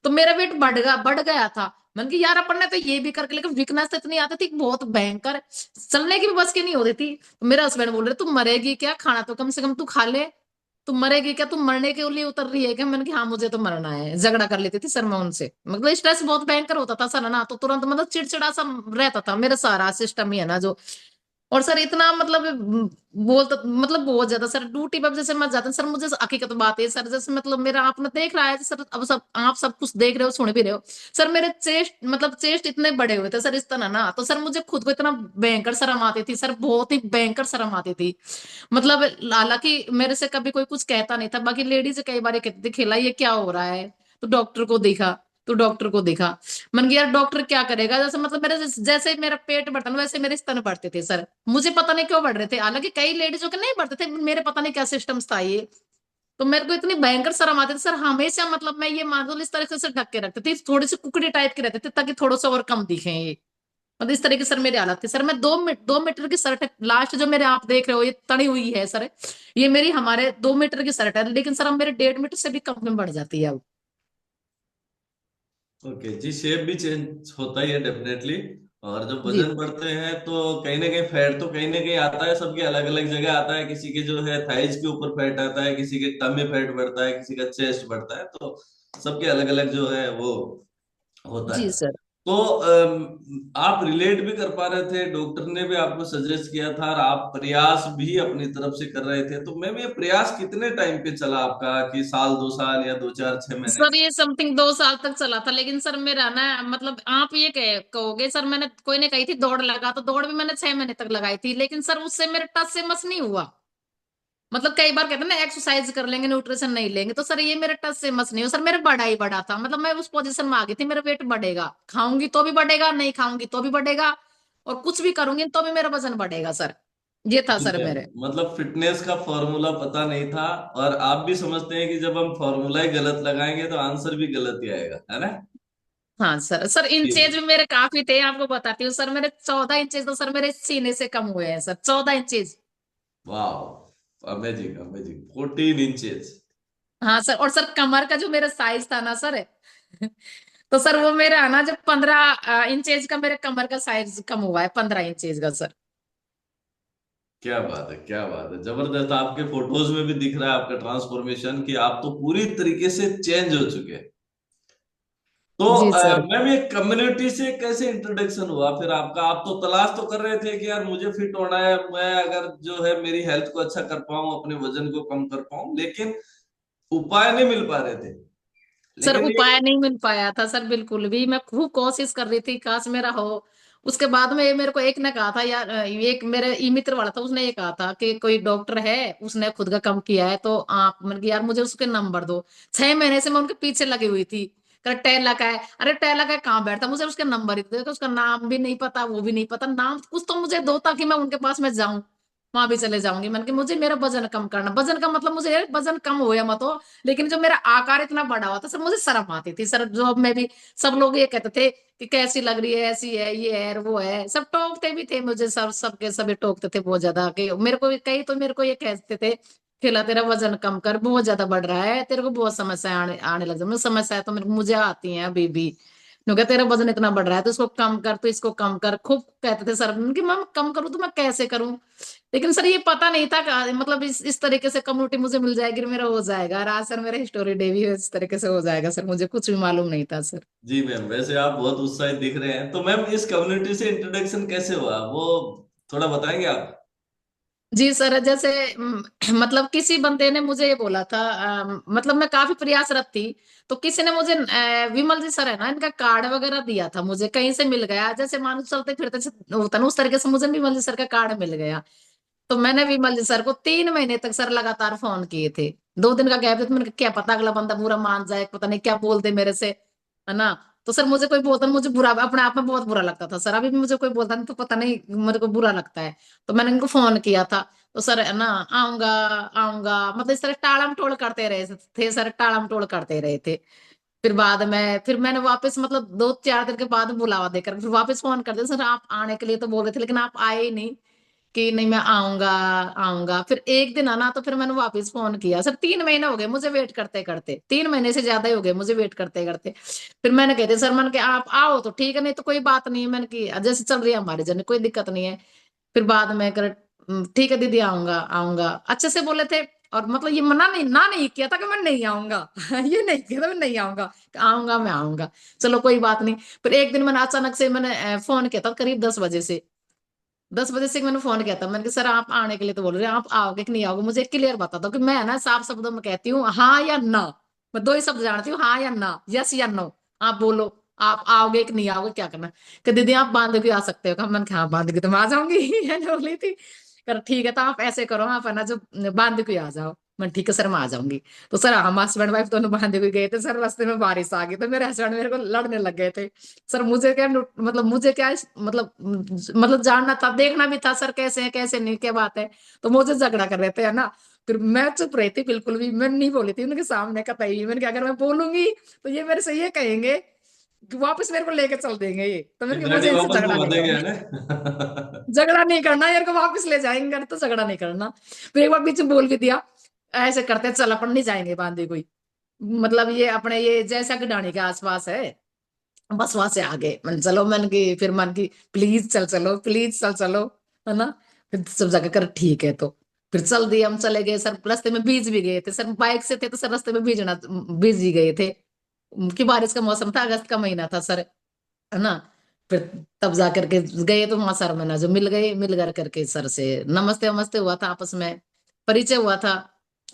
B: तो मेरा वेट बढ़ गया था। मैंने कि यार अपन ने तो ये भी करके, लेकिन वीकनेस तो इतनी आती थी बहुत भयंकर, चलने की भी बस की नहीं होती थी। तो मेरा हस्बैंड बोल रहे तू मरेगी क्या, खाना तो कम से कम तू खा ले, तू मरेगी क्या, तू मरने के लिए उतर रही है क्या। मैंने कहा हाँ मुझे तो मरना है, झगड़ा कर लेती थी सर मैं उनसे, मतलब स्ट्रेस बहुत भयंकर होता था सर, ना तो तुरंत मतलब चिड़चिड़ा सा रहता था मेरा सारा सिस्टम ही, है ना जो। और सर इतना मतलब बोलता, मतलब बहुत ज्यादा सर, ड्यूटी पर जैसे मैं जाता सर, मुझे हकीकत बात है सर, जैसे मतलब मेरा आपने देख रहा है सर, अब सब आप सब कुछ देख रहे हो, सुन भी रहे हो। सर मेरे चेस्ट, मतलब चेस्ट इतने बड़े हुए थे सर इस तरह ना, तो सर मुझे खुद को इतना भयंकर शर्म आती थी सर, बहुत ही भयंकर शर्म आती थी। मतलब हालांकि मेरे से कभी कोई कुछ कहता नहीं था, बाकी लेडीज कई बार ये कहती थी खिला ये क्या हो रहा है, तो डॉक्टर को दिखा, तो डॉक्टर को दिखा। मन गया यार डॉक्टर क्या करेगा, जैसे मतलब मेरे जैसे मेरा पेट बढ़ता ना वैसे मेरे स्तन बढ़ते थे सर, मुझे पता नहीं क्यों बढ़ रहे थे, हालांकि कई लेडीजों के नहीं बढ़ते थे, मेरे पता नहीं क्या सिस्टम था ये। तो मेरे को इतनी भयंकर शर्म आती थी सर, हमेशा मतलब मैं ये मान लो इस तरह से ढक के रखते थे, थोड़ी सी कुकड़ी टाइप के रहते थे ताकि थोड़ा सा और कम दिखे ये। मतलब इस तरीके सर मेरी हालत थी सर, मैं 2 मीटर की शर्ट, लास्ट जो मेरे आप देख रहे हो ये तनी हुई है सर, ये मेरी हमारे 2 मीटर की शर्ट है, लेकिन सर अब मेरे 1.5 मीटर से भी कम में बढ़ जाती है अब।
A: ओके जी, शेप भी चेंज होता ही है डेफिनेटली। और जब
B: जी।
A: वजन बढ़ते हैं तो कहीं ना कहीं फैट तो कहीं ना कहीं आता है, सबके अलग अलग जगह आता है, किसी के जो है थाइज के ऊपर फैट आता है, किसी के टमी फैट बढ़ता है, किसी का चेस्ट बढ़ता है, तो सबके अलग अलग जो है वो होता
B: जी
A: है।
B: सर।
A: तो आप रिलेट भी कर पा रहे थे, डॉक्टर ने भी आपको सजेस्ट किया था, और आप प्रयास भी अपनी तरफ से कर रहे थे। तो मैम ये प्रयास कितने टाइम पे चला आपका, कि साल, 2 साल, या 2, 4, 6 महीने?
B: सर ये समथिंग 2 साल तक चला था, लेकिन सर मेरा ना मतलब आप ये कहोगे सर, मैंने कोई ने कही थी दौड़ लगा, तो दौड़ भी मैंने 6 महीने तक लगाई थी, लेकिन सर उससे मेरे टस से मस नहीं हुआ। मतलब कई बार कहते हैं ना एक्सरसाइज कर लेंगे न्यूट्रिशन नहीं लेंगे, तो सर ये मेरे टच से मस नहीं हुआ सर, मेरा बड़ा ही बड़ा था। मतलब मैं उस पोजीशन में आ गई थी, मेरा वेट बढ़ेगा, खाऊंगी तो भी बढ़ेगा, नहीं खाऊंगी तो भी बढ़ेगा, और कुछ भी करूंगी तो भी मेरा वजन बढ़ेगा सर। ये था
A: जी
B: सर
A: मैम,
B: मेरे।
A: मतलब फिटनेस का फॉर्मूला पता नहीं था, और आप भी समझते हैं कि जब हम फॉर्मूला ही गलत लगाएंगे तो आंसर भी गलत ही आएगा, है ना?
B: हाँ सर, सर
A: जी
B: इंचेज
A: जी।
B: भी मेरे काफी थे, आपको बताती हूँ सर, मेरे 14 इंचेज तो सर मेरे सीने से कम हुए हैं सर, 14 इंचेज।
A: वाह, अमेजिंग अमेजिंग, 14 इंचेस।
B: हाँ सर, और सर कमर का जो मेरा साइज था ना सर, तो सर वो मेरा है ना, जब 15 इंचेज का मेरे कमर का साइज कम हुआ है, 15 इंचेज का सर।
A: क्या बात है, क्या बात है, जबरदस्त। आपके फोटोज में भी दिख रहा है आपका ट्रांसफॉर्मेशन, कि आप तो पूरी तरीके से चेंज हो चुके हैं। तो
B: जी सर।
A: मैम, ये कम्युनिटी से कैसे इंट्रोडक्शन हुआ फिर आपका? आप तो तलाश तो कर रहे थे कि यार मुझे फिट होना है, मैं अगर जो है मेरी हेल्थ को अच्छा कर पाऊं, अपने वजन को कम कर पाऊं, लेकिन उपाय नहीं मिल पा रहे थे।
B: सर
A: लेकिन ये,
B: उपाय नहीं मिल पाया था सर, बिल्कुल भी। मैं खूब कोशिश कर रही थी, काश मेरा हो। उसके बाद में ये मेरे को एक ने कहा था यार, एक मेरे ई मित्र वाला था, उसने ये कहा था कि कोई डॉक्टर है, उसने खुद का कम किया है, तो आप मैंने कहा, यार मुझे उसके नंबर दो। 6 महीने से मैं उनके पीछे लगी हुई थी। कह टेला का है, अरे टेला का कहाँ बैठता, मुझे उसके नंबर ही दे दो। उसका नाम भी नहीं पता, वो भी नहीं पता, नाम कुछ तो मुझे दो ताकि मैं उनके पास में जाऊं, वहां भी चले जाऊंगी। मैंने कहा मुझे मेरा वजन कम करना, वजन का मतलब मुझे वजन कम हो या मत हो, लेकिन जो मेरा आकार इतना बड़ा हुआ था सर, मुझे शर्म आती थी सर। जॉब में भी सब लोग ये कहते थे कि कैसी लग रही है, ऐसी है, ये है, वो है, सब टोकते भी थे मुझे, सब सबके सभी टोकते थे बहुत ज्यादा। कि मेरे को कई तो मेरे को ये कहते थे, खिला तेरा वजन कम कर, बहुत ज्यादा बढ़ रहा है, तेरे को बहुत समस्या आने आने लग जाए। समस्या तो मेरे मुझे आती है अभी भी। क्योंकि तेरा वजन इतना बढ़ रहा है तो इसको कम कर, तो इसको कम कर, खूब कहते थे सर कि मैं कम करूँ तो मैं कैसे करूं। लेकिन सर ये पता नहीं था मतलब इस तरीके से कम्युनिटी मुझे मिल जाएगी, मेरा हो जाएगा। और आज सर मेरा हिस्टोरी डे भी इस तरीके से हो जाएगा सर, मुझे कुछ भी मालूम नहीं था सर।
A: जी मैम, वैसे आप बहुत उत्साहित दिख रहे हैं। तो मैम, इस कम्युनिटी से इंट्रोडक्शन कैसे हुआ, वो थोड़ा बताएंगे आप?
B: जी सर, जैसे मतलब किसी बंदे ने मुझे ये बोला था, मतलब मैं काफी प्रयासरत थी, तो किसी ने मुझे विमल जी सर है ना, इनका कार्ड वगैरह दिया था, मुझे कहीं से मिल गया, जैसे मानो चलते फिरते से होता ना, उस तरीके से मुझे विमल जी सर का कार्ड मिल गया। तो मैंने विमल जी सर को 3 महीने तक सर लगातार फोन किए थे। 2 दिन का गैप था, तो मैंने कहा, क्या पता अगला बंदा बुरा मान जाए, पता नहीं क्या बोल दे मेरे से, है ना। तो सर मुझे कोई बोलता, मुझे बुरा अपने आप में बहुत बुरा लगता था सर, अभी भी मुझे कोई बोलता नहीं तो पता नहीं मेरे को बुरा लगता है। तो मैंने इनको फोन किया था, तो सर है ना, आऊंगा आऊंगा, मतलब इस तरह टालम टोल करते रहे थे सर, टालम टोल करते रहे थे। फिर बाद में फिर मैंने वापस मतलब 2-4 दिन के बाद बुलावा देकर फिर वापस फोन कर दिया, सर आप आने के लिए तो बोल रहे थे लेकिन आप आए ही नहीं, कि नहीं मैं आऊंगा आऊंगा। फिर एक दिन आना, तो फिर मैंने वापस फोन किया सर। 3 महीने हो गए मुझे वेट करते करते, 3 महीने से ज्यादा ही हो गए मुझे वेट करते करते। फिर मैंने कहते सर, मैंने कहा आप आओ तो ठीक है, नहीं तो कोई बात नहीं है, मैंने की जैसे चल रही है हमारी जर्नी, कोई दिक्कत नहीं है। फिर बाद में कर ठीक है दीदी, आऊंगा आऊंगा अच्छे से बोले थे। और मतलब ये मना नहीं, ना नहीं किया था कि मैं नहीं आऊंगा। ये नहीं किया था मैं नहीं आऊंगा, आऊंगा मैं आऊंगा, चलो कोई बात नहीं। फिर एक दिन मैंने अचानक से मैंने फोन किया था करीब 10 बजे से, 10 बजे से मैंने फोन किया था। मैंने कहा सर आप आने के लिए तो बोल रहे हैं, आप आओगे कि नहीं आओगे, मुझे क्लियर बता दो। कि मैं ना साफ शब्दों में कहती हूँ हाँ या ना, मैं दो ही शब्द जानती हूँ, हाँ या ना, यस या नो। आप बोलो, आप आओगे कि नहीं आओगे, क्या करना। कि दीदी आप बांध के आ सकते हो। कहा, मैंने कहा हाँ बांध के तो मैं आ जाऊंगी। मैंने बोली थी। कर ठीक है, तो आप ऐसे करो, आप है ना जो बांध के आ जाओ। मैं ठीक है सर मैं आ जाऊंगी। तो सर हम हस्बैंड वाइफ दोनों बांध के गए थे सर, रास्ते में बारिश आ गई तो मेरे हस्बैंड मेरे को लड़ने लग गए थे। सर मुझे क्या मतलब मुझे क्या मतलब जानना था, देखना भी था सर कैसे है कैसे नहीं, क्या बात है। तो मुझे झगड़ा कर रहे थे, है ना। फिर मैं चुप रही थी, बिल्कुल भी मैं नहीं बोली थी उनके सामने कतई। मैंने कहा अगर मैं बोलूंगी तो ये मेरे से ये कहेंगे कि वापस मेरे को लेके चल देंगे ये, तो
A: कि
B: मैंने कहा
A: गाड़ी
B: मुझे इनसे
A: वापस
B: झगड़ा
A: घुमा
B: नहीं
A: देंगे,
B: करना।
A: है ना?
B: झगड़ा नहीं करना यार, को वापस ले जाएंगे घर, तो झगड़ा नहीं करना। फिर एक बार बीच में बोल भी दिया, ऐसे करते चल अपन नहीं जाएंगे बांधे कोई, मतलब ये अपने ये जैसा कि डाणी के आसपास है, बस वहां से आगे मन चलो, मन की फिर मन की प्लीज चल चलो, प्लीज चल चलो, है ना। फिर सब जगह कर ठीक है, तो फिर चल दिए, हम चले गए सर। रास्ते में भीज भी गए थे सर, बाइक से थे तो सर रास्ते में भीज ही गए थे, कि बारिश का मौसम था, अगस्त का महीना था सर। है ना। फिर तब जा करके गए तो वहां सर मैंने जो मिल गए, मिल कर करके सर से नमस्ते वमस्ते हुआ था, आपस में परिचय हुआ था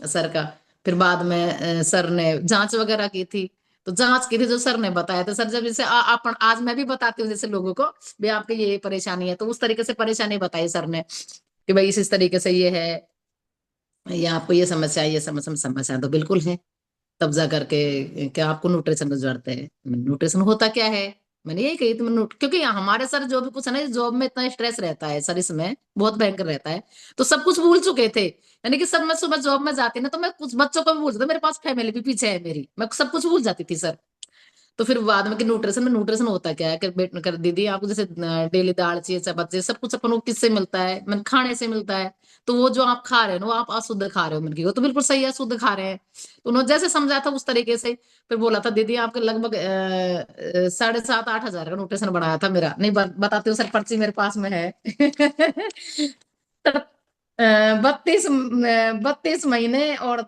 B: सर का। फिर बाद में सर ने जांच वगैरह की थी। तो जांच की थी जो सर ने बताया था, सर जब जैसे अपन आज मैं भी बताती हूँ जैसे लोगों को भी आपके ये परेशानी है, तो उस तरीके से परेशानी बताई सर ने कि भाई इस तरीके से ये है, या आपको ये समस्या है, ये समस्या समस्या तो बिल्कुल है। तब जा करके क्या आपको न्यूट्रिशन की जरूरत है। न्यूट्रिशन होता क्या है, मैंने यही कही थी। क्योंकि हमारे सर जो भी कुछ है ना, जॉब में इतना स्ट्रेस रहता है सर, इसमें बहुत भयंकर रहता है। तो सब कुछ भूल चुके थे, यानी कि सब, मैं सुबह जॉब में जाती ना तो मैं कुछ बच्चों को भी भूल जाती, मेरे पास फैमिली भी पीछे है मेरी, मैं सब कुछ भूल जाती थी सर। तो फिर बाद में कि न्यूट्रिशन में, न्यूट्रिशन होता क्या है, कर दीदी आपको जैसे डेली दाल चाहिए, चपाती चाहिए, सब कुछ अपन को किससे मिलता है, मन खाने से मिलता है। तो वो जो आप खा रहे हो ना, वो आप अशुद्ध खा रहे हो, मन की वो तो बिल्कुल सही है, शुद्ध खा रहे हैं। तो उन्होंने जैसे समझा था उस तरीके से फिर बोला था, दीदी आपके लगभग 7,000 से 8,000 का न्यूट्रिशन बनाया था मेरा, नहीं बताती हूँ सर, पर्ची मेरे पास में है। 32 महीने और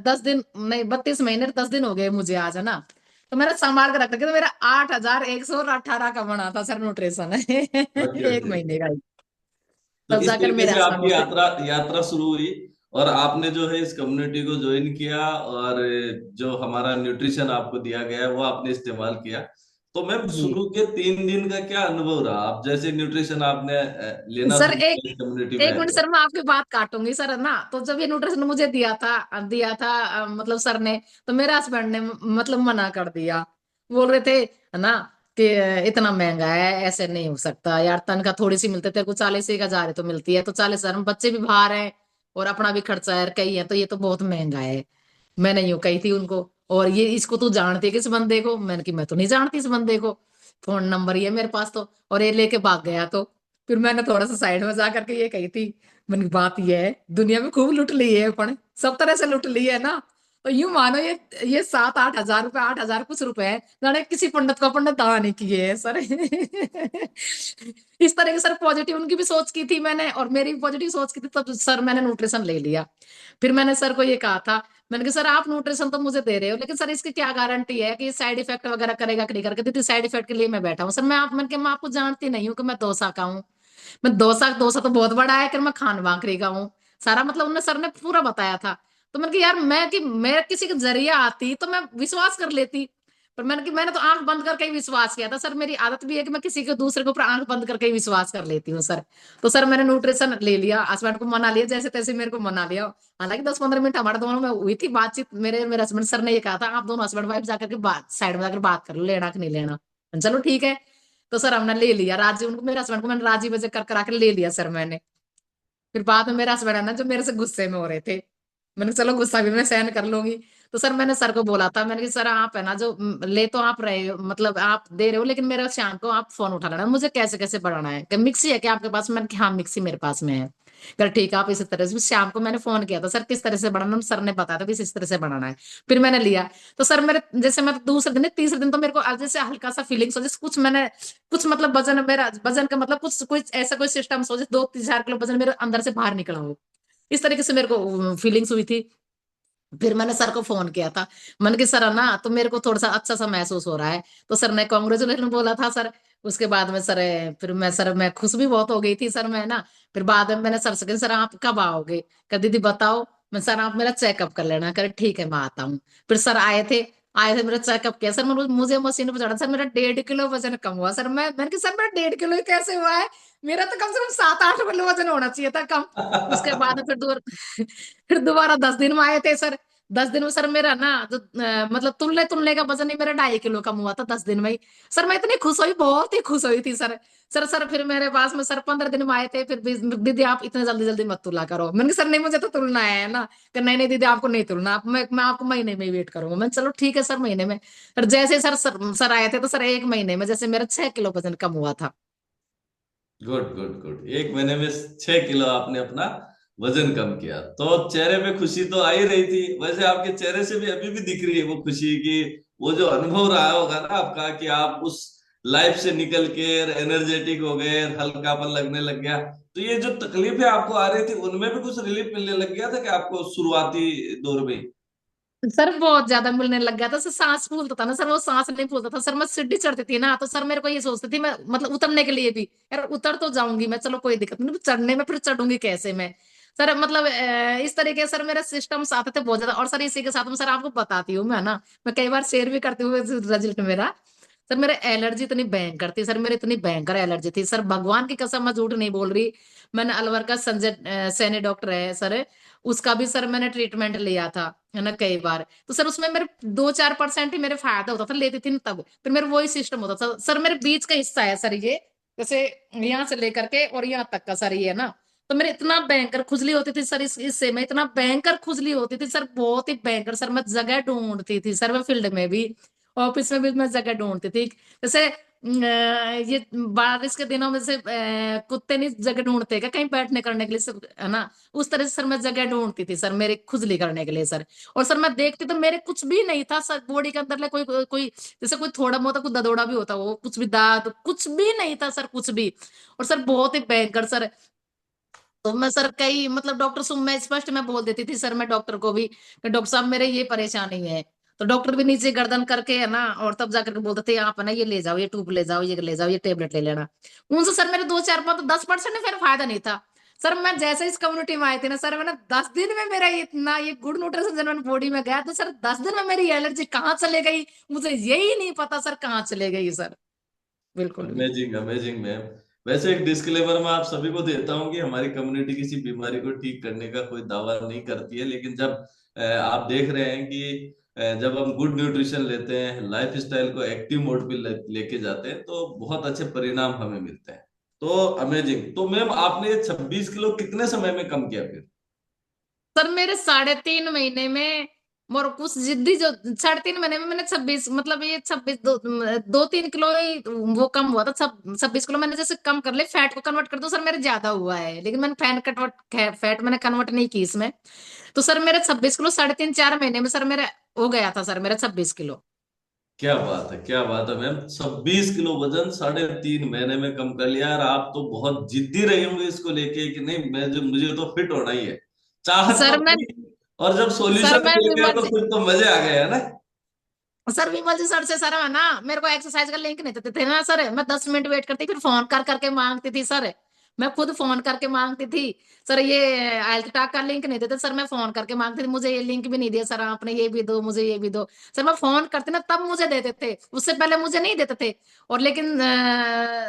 B: 10 दिन, नहीं 32 महीने और 10 दिन हो गए मुझे आज, है ना। तो मैंने संभाल कर रखा कि तो मेरा 8,118 का बना था सर न्यूट्रिशन।
A: ओके
B: एक
A: ओके।
B: महीने का ही।
A: तो
B: तब
A: इस
B: जाकर
A: तरीके
B: मेरे
A: से
B: हस्बैंड
A: आपकी
B: बोलते,
A: यात्रा यात्रा शुरू हुई, और आपने जो है इस कम्युनिटी को ज्वाइन किया, और जो हमारा न्यूट्रिशन आपको दिया गया है वो आपने इस्तेमाल किया। तो मैम,
B: जी
A: शुरू के 3 दिन का क्या अनुभव रहा? आप जैसे न्यूट्रिशन आपने लेना
B: सर,
A: शुरू
B: एक
A: किया इस कम्युनिटी में
B: एक
A: है
B: मिनट
A: तो।
B: सर, मैं आपकी बात काटूंगी सर, है ना। तो जब ये न्यूट्रिशन मुझे दिया था मतलब सर ने, तो मेरे हस्बैंड ने मतलब मना कर दिया। बोल रहे थे, है ना, कि इतना महंगा है, ऐसे नहीं हो सकता यार, तनख्वाह थोड़ी सी मिलती है, तेरे को 40,000 तो मिलती है, तो 40,000 में बच्चे भी बाहर हैं और अपना भी खर्चा है, कई है, तो ये तो बहुत महंगा है। मैंने यूं कही थी उनको। और ये इसको तू जानती है किस बंदे को, मैंने कि मैं तो नहीं जानती इस बंदे को, फोन नंबर ही है मेरे पास तो। और ये लेके भाग गया। तो फिर मैंने थोड़ा सा साइड में जा करके ये कही थी, मैंने कहा, बात ये है, दुनिया में खूब लूट ली है अपन, सब तरह से लूट ली है ना। तो यूं मानो ये 7-8 हजार रुपए, 8,000 कुछ रुपए है, मैंने किसी पंडित को अपन ने दान नहीं किए है सर। इस तरह की सर पॉजिटिव उनकी भी सोच की थी मैंने, और मेरी भी पॉजिटिव सोच की थी, तब सर मैंने न्यूट्रिशन ले लिया। फिर मैंने सर को ये कहा था, मैंने कहा सर आप न्यूट्रिशन तो मुझे दे रहे हो, लेकिन सर इसकी क्या गारंटी है कि साइड इफेक्ट वगैरह करेगा कि नहीं करेगा, क्योंकि साइड इफेक्ट के लिए मैं बैठा हूँ सर। मैंने कहा मैं आपको जानती नहीं हूँ कि मैं डोसा का हूँ, मैं डोसा डोसा तो बहुत बड़ा है कि मैं खान बाकरी का हूँ, सारा मतलब उन्होंने सर ने पूरा बताया था। तो मैंने कहा यार, मैं किसी के जरिए आती तो मैं विश्वास कर लेती, पर मैंने तो आंख बंद करके ही विश्वास किया था सर। मेरी आदत भी है कि मैं किसी के दूसरे के ऊपर आंख बंद करके ही विश्वास कर लेती हूँ सर। तो सर मैंने न्यूट्रिशन ले लिया, हस्बैंड को मना लिया, जैसे तैसे मेरे को मना लिया। हालांकि 10-15 मिनट हमारे दोनों में हुई थी बातचीत, मेरे मेरे हस्बैंड सर ने ये कहा था, आप दोनों हस्बैंड वाइफ जाकर के बात साइड में जाकर बात कर लो, लेना कि नहीं लेना। चलो ठीक है। तो सर हमने ले लिया, राजी उनको, मेरे हस्बैंड को मैंने राजी वजह कर करा के ले लिया सर मैंने। फिर बाद में मेरा हस्बैंड है ना, जो मेरे से गुस्से में हो रहे थे, मैंने कहा, चलो गुस्सा भी मैं सहन कर लूंगी। तो सर मैंने सर को बोला था, मैंने कहा सर आप है ना, जो ले तो आप रहे हो, मतलब आप दे रहे हो, लेकिन मेरा शाम को आप फोन उठा लेना, मुझे कैसे कैसे बढ़ाना है, कि मिक्सी है क्या आपके पास, मैंने कहा हाँ मिक्सी मेरे पास में है। कर ठीक है, आप इसी तरह से, शाम को मैंने फोन किया था सर किस तरह से बढ़ाना, सर ने बताया था कि इस तरह से बढ़ाना है। फिर मैंने लिया। तो सर मेरे जैसे मैं दूसरे दिन, तीसरे दिन तो मेरे को आज जैसे हल्का सा फीलिंग्स हो, जैसे कुछ मैंने कुछ मतलब वजन, मेरा वजन का मतलब कुछ कुछ ऐसा कोई सिस्टम सोचे, 2-4 किलो वजन मेरे अंदर से बाहर निकला हो, इस तरीके से मेरे को फीलिंग्स हुई थी। फिर मैंने सर को फोन किया था, मैंने कहा सर है ना, तो मेरे को थोड़ा सा अच्छा सा महसूस हो रहा है। तो सर ने कॉन्ग्रेचुलेशन बोला था सर। उसके बाद में सर, फिर मैं खुश भी बहुत हो गई थी सर, मैं ना। फिर बाद में मैंने सर से कहा, सर आप कब आओगे? कहा दीदी बताओ। मैं, सर आप मेरा चेकअप कर लेना। करे ठीक है मैं आता हूँ। फिर सर आए थे मेरा चेकअप किया सर, मुझे मशीन पर चढ़ा सर, मेरा 1.5 किलो वजन कम हुआ सर। मैंने कहा सर मेरा 1.5 किलो ही कैसे हुआ है, मेरा तो कम से कम 7-8 किलो वजन होना चाहिए था कम। उसके बाद फिर फिर दोबारा 10 दिन में आए थे सर। 10 दिन में सर मेरा ना जो मतलब तुलने तुलने का वजन ही मेरा 2.5 किलो कम हुआ था 10 दिन में ही। सर मैं इतनी खुश हुई, बहुत ही खुश हुई थी सर। सर फिर मेरे पास में सर 15 दिन में आए थे, फिर दीदी आप इतने जल्दी जल्दी मत तुला करो। मैंने कहा सर नहीं, मुझे तो तुलना है ना। कि नहीं नहीं दीदी आपको नहीं तुलना, मैं आपको महीने में ही वेट करूंगा। मैं, चलो ठीक है सर महीने में। फिर जैसे सर आए थे, तो सर 1 महीने में जैसे मेरा 6 किलो वजन कम हुआ था।
A: गुड गुड गुड, 1 महीने में 6 किलो आपने अपना वजन कम किया, तो चेहरे पे खुशी तो आ ही रही थी। वैसे आपके चेहरे से भी अभी भी दिख रही है वो खुशी, कि वो जो अनुभव रहा होगा ना आपका, कि आप उस लाइफ से निकल के एनर्जेटिक हो गए, हल्कापन लगने लग गया। तो ये जो तकलीफें आपको आ रही थी, उनमें भी कुछ रिलीफ मिलने लग गया था कि आपको शुरुआती दौर में ही?
B: सर बहुत ज्यादा मिलने लग गया था, सर सांस फूलता था ना सर, वो सांस नहीं फूलता था सर। मैं सीढ़ी चढ़ती थी ना, तो सर मेरे को ये सोचती थी मैं, मतलब उतरने के लिए भी, यार उतर तो जाऊंगी मैं, चलो कोई दिक्कत नहीं, चढ़ने में फिर चढ़ूंगी कैसे मैं। सर मतलब इस तरीके से सर मेरे सिस्टम्स आते थे बहुत ज्यादा। और सर इसी के साथ में सर आपको बताती हूँ मैं ना, मैं कई बार शेयर भी करती हूँ रिजल्ट मेरा। सर मेरे एलर्जी इतनी भयंकर थी सर, मेरी इतनी भयंकर एलर्जी थी सर, भगवान की कसम मैं झूठ नहीं बोल रही। मैंने अलवर का संजय सैनी डॉक्टर है सर, उसका भी सर मैंने ट्रीटमेंट लिया था, है ना, कई बार। तो सर उसमें मेरे 2-4% ही मेरे फायदा होता था, लेती थी ना तब, फिर मेरे वही सिस्टम होता था सर। मेरे बीच का हिस्सा है सर ये, जैसे यहाँ से लेकर के और यहाँ तक का सर ये है ना। तो मेरे इतना भयंकर खुजली होती थी सर, इस हिस्से में इतना भयंकर खुजली होती थी सर, बहुत ही भयंकर सर। मैं जगह ढूंढती थी सर, मैं फील्ड में भी, ऑफिस में भी मैं जगह ढूंढती थी। जैसे ये बारिश के दिनों में से कुत्ते नहीं जगह ढूंढते क्या कहीं बैठने करने के लिए है ना, उस तरह से सर मैं जगह ढूंढती थी सर मेरी खुजली करने के लिए सर। और सर मैं देखती तो मेरे कुछ भी नहीं था सर बॉडी के अंदर ले, कोई कोई जैसे कोई थोड़ा मोटा कुछ ददोड़ा भी होता, वो कुछ भी दाद कुछ भी नहीं था सर, कुछ भी। और सर बहुत ही भयंकर सर। तो मैं सर कई मतलब डॉक्टर से मैं स्पष्ट मैं बोल देती थी सर, मैं डॉक्टर को भी कि डॉक्टर साहब मेरे ये परेशानी है। तो डॉक्टर भी नीचे गर्दन करके है ना, और तब जाकर के बोलते थे आप है ना ये ले जाओ, ये ट्यूब ले जाओ, ये ले जाओ, ये टेबलेट ले लेना। उनसे सर मेरे 2-4-5-10% फिर फायदा नहीं था सर। मैं जैसे इस कम्युनिटी में आई थी ना सर, मैंने 10 दिन में मेरा इतना ये गुड न्यूट्रिशन जब मैंने बॉडी में गया, तो सर 10 दिन में मेरी एलर्जी कहाँ चले गई, मुझे यही नहीं पता सर कहाँ चले गई सर। बिल्कुल भी।
A: Amazing amazing ma'am. वैसे एक डिस्क्लेमर मैं आप सभी को देता हूँ कि हमारी कम्युनिटी किसी बीमारी को ठीक करने का कोई दावा नहीं करती है, लेकिन जब आप देख रहे हैं कि जब हम गुड न्यूट्रिशन लेते हैं, लाइफ स्टाइल को एक्टिव मोड पे लेके जाते हैं, तो बहुत अच्छे परिणाम हमें मिलते हैं। तो अमेजिंग। तो मैम आपने 26 किलो कितने समय में कम किया फिर?
B: सर मेरे 3.5 महीने में, मोर कुछ जिद्दी जो 3.5 महीने में मैंने 26, मतलब ये 26 2-3 किलो ही वो कम हुआ था। 26 किलो मैंने जैसे कम कर ले, फैट को कन्वर्ट कर दो सर मेरे ज्यादा हुआ है, लेकिन मैंने फैट मैंने कन्वर्ट नहीं की इसमें। तो सर मेरे 26 किलो 3.5-4 महीने में सर मेरे हो गया था सर मेरा 26 किलो।
A: क्या बात है, क्या बात है मैम। 26 किलो वजन 3.5 महीने में कम कर लिया। और आप तो बहुत जिद्दी रही होंगे इसको लेके कि नहीं, मैं जो मुझे तो फिट होना ही है, चाहत
B: सर
A: तो
B: मैं
A: थी। और जब
B: सर
A: सॉल्यूशन
B: मैं
A: मिल गया
B: विमल
A: तो
B: जी,
A: फिर तो मजे आ गए, है ना?
B: सर विमल जी सर से सर है ना, मेरे को एक्सरसाइज का लिंक नहीं देते थे ना सर, मैं 10 मिनट वेट करती फिर फोन कर करके मांगती थी सर। मैं खुद फोन करके मांगती थी सर, ये हेल्थ टैग का लिंक नहीं देते सर, मैं फोन करके मांगती थी, मुझे ये लिंक भी नहीं दिया सर आपने, ये भी दो मुझे, ये भी दो। सर मैं फोन करती ना तब मुझे देते थे, उससे पहले मुझे नहीं देते थे। और लेकिन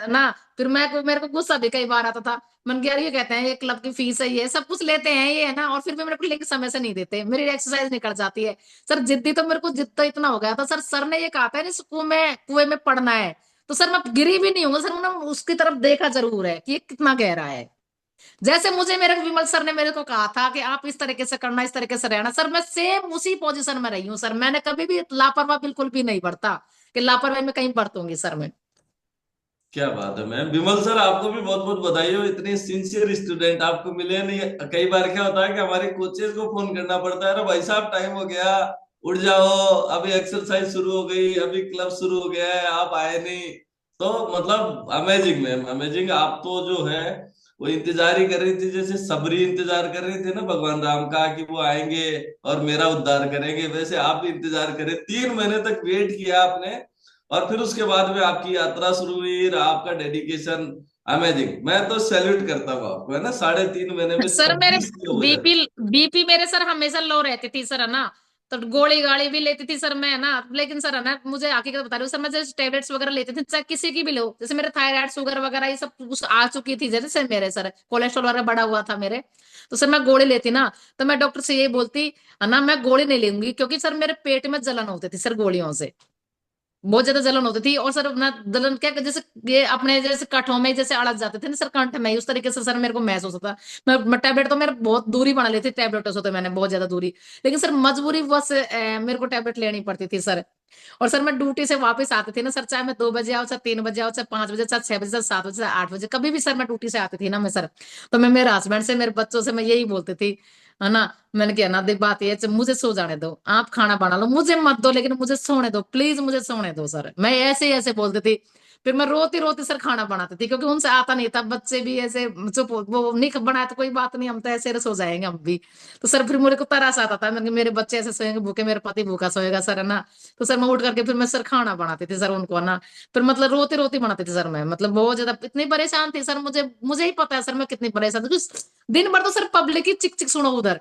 B: ना फिर मैं मेरे को गुस्सा भी कई बार आता था। मन यार ये कहते हैं ये क्लब की फीस है, ये सब कुछ लेते हैं ये है ना, और फिर भी मेरे को लिंक समय से नहीं देते, मेरी एक्सरसाइज निकल जाती है। सर जिद्दी तो मेरे को जिद तो इतना हो गया था सर, सर ने ये कहा था इस कुएं में पड़ना है, तो सर मैं गिरी भी नहीं हूँ सर, मैंने उसकी तरफ देखा जरूर है कि ये कितना गहरा है। जैसे मुझे मेरे विमल सर ने मेरे को कहा था कि आप इस तरीके से करना, इस तरीके से रहना, सर मैं सेम उसी पोजीशन में रही हूँ सर, मैंने कभी भी लापरवाह बिल्कुल भी नहीं बरता कि लापरवाही में कहीं बरतूंगी सर मैं।
A: क्या बात है मैम। विमल सर आपको भी बहुत बहुत बधाई हो, इतने सिंसियर स्टूडेंट आपको मिले नहीं। कई बार क्या होता है कि हमारे कोचेज को फोन करना पड़ता है, अरे भाई साहब टाइम हो गया, उठ जाओ, अभी एक्सरसाइज शुरू हो गई, अभी क्लब शुरू हो गया है, आप आए नहीं। तो मतलब अमेजिंग मैम, अमेजिंग। आप तो जो है वो इंतजार ही कर रही थी, जैसे सबरी इंतजार कर रहे थे ना भगवान राम का कि वो आएंगे और मेरा उद्धार करेंगे, वैसे आप भी इंतजार करें। 3 महीने तक वेट किया आपने, और फिर उसके बाद में आपकी यात्रा शुरू हुई और आपका डेडिकेशन। अमेजिंग। मैं तो सैल्यूट करता हूँ आपको, है ना, 3.5 महीने में
B: सर मेरे
A: 26 किलो वजन।
B: बीपी बीपी मेरे सर हमेशा लो रहती थी सर, है ना। तो गोली गाड़ी भी लेती थी सर मैं, है ना, लेकिन सर है ना मुझे हकीकत बता रही हूँ सर, मैं जैसे टेबलेट्स वगैरह लेती थी चाहे किसी की भी लो, जैसे मेरे थायराइड शुगर वगैरह ये सब कुछ आ चुकी थी, जैसे मेरे सर कोलेस्ट्रॉल वगैरह बढ़ा हुआ था मेरे, तो सर मैं गोली लेती ना, तो मैं डॉक्टर से ये बोलती है ना मैं गोली नहीं लूंगी, क्योंकि सर मेरे पेट में जलन होती थी सर गोलियों से, बहुत ज्यादा जलन होती थी। और सर अपना जलन क्या जैसे ये अपने जैसे कंठों में जैसे अड़क जाते थे ना सर, कंठ में ही, उस तरीके से सर मेरे को महसूस होता। मैं टेबलेट तो मेरे बहुत दूरी बना ली थी टेबलेटों से, तो मैंने बहुत ज्यादा दूरी, लेकिन सर मजबूरी बस मेरे को टेबलेट लेनी पड़ती थी सर। और सर मैं ड्यूटी से वापस आती थी ना सर, चाहे मैं 2 बजे आओ, चाहे 3 बजे आओ, चाहे 5 बजे, चाहे 6 बजे, चाहे 7 बजे, चाहे 8 बजे, कभी भी सर मैं ड्यूटी से आती थी ना मैं सर, तो मैं मेरे हस्बैंड से मेरे बच्चों से मैं यही बोलती थी, है ना, मैंने कहा ना देख बात ये है, मुझे सो जाने दो, आप खाना बना लो, मुझे मत दो, लेकिन मुझे सोने दो प्लीज, मुझे सोने दो सर, मैं ऐसे ही ऐसे बोलती थी। फिर मैं रोती रोती सर खाना बनाती थी, क्योंकि उनसे आता नहीं था, बच्चे भी ऐसे चुप वो नहीं बनाया तो कोई बात नहीं, हम तो ऐसे सो जाएंगे हम भी। तो सर फिर मेरे को तरस आता था, मैंने मेरे बच्चे ऐसे सोएंगे भूखे, मेरे पति भूखा सोएगा सर, है ना। तो सर मैं उठ करके फिर मैं सर खाना बनाती थी सर उनको, है ना। फिर मतलब रोती रोती बनाती थी सर मैं, मतलब बहुत ज्यादा इतनी परेशान थी सर, मुझे मुझे ही पता है सर मैं कितनी परेशान थी, क्योंकि दिन भर तो सर पब्लिक की चिक चिक सुनो उधर,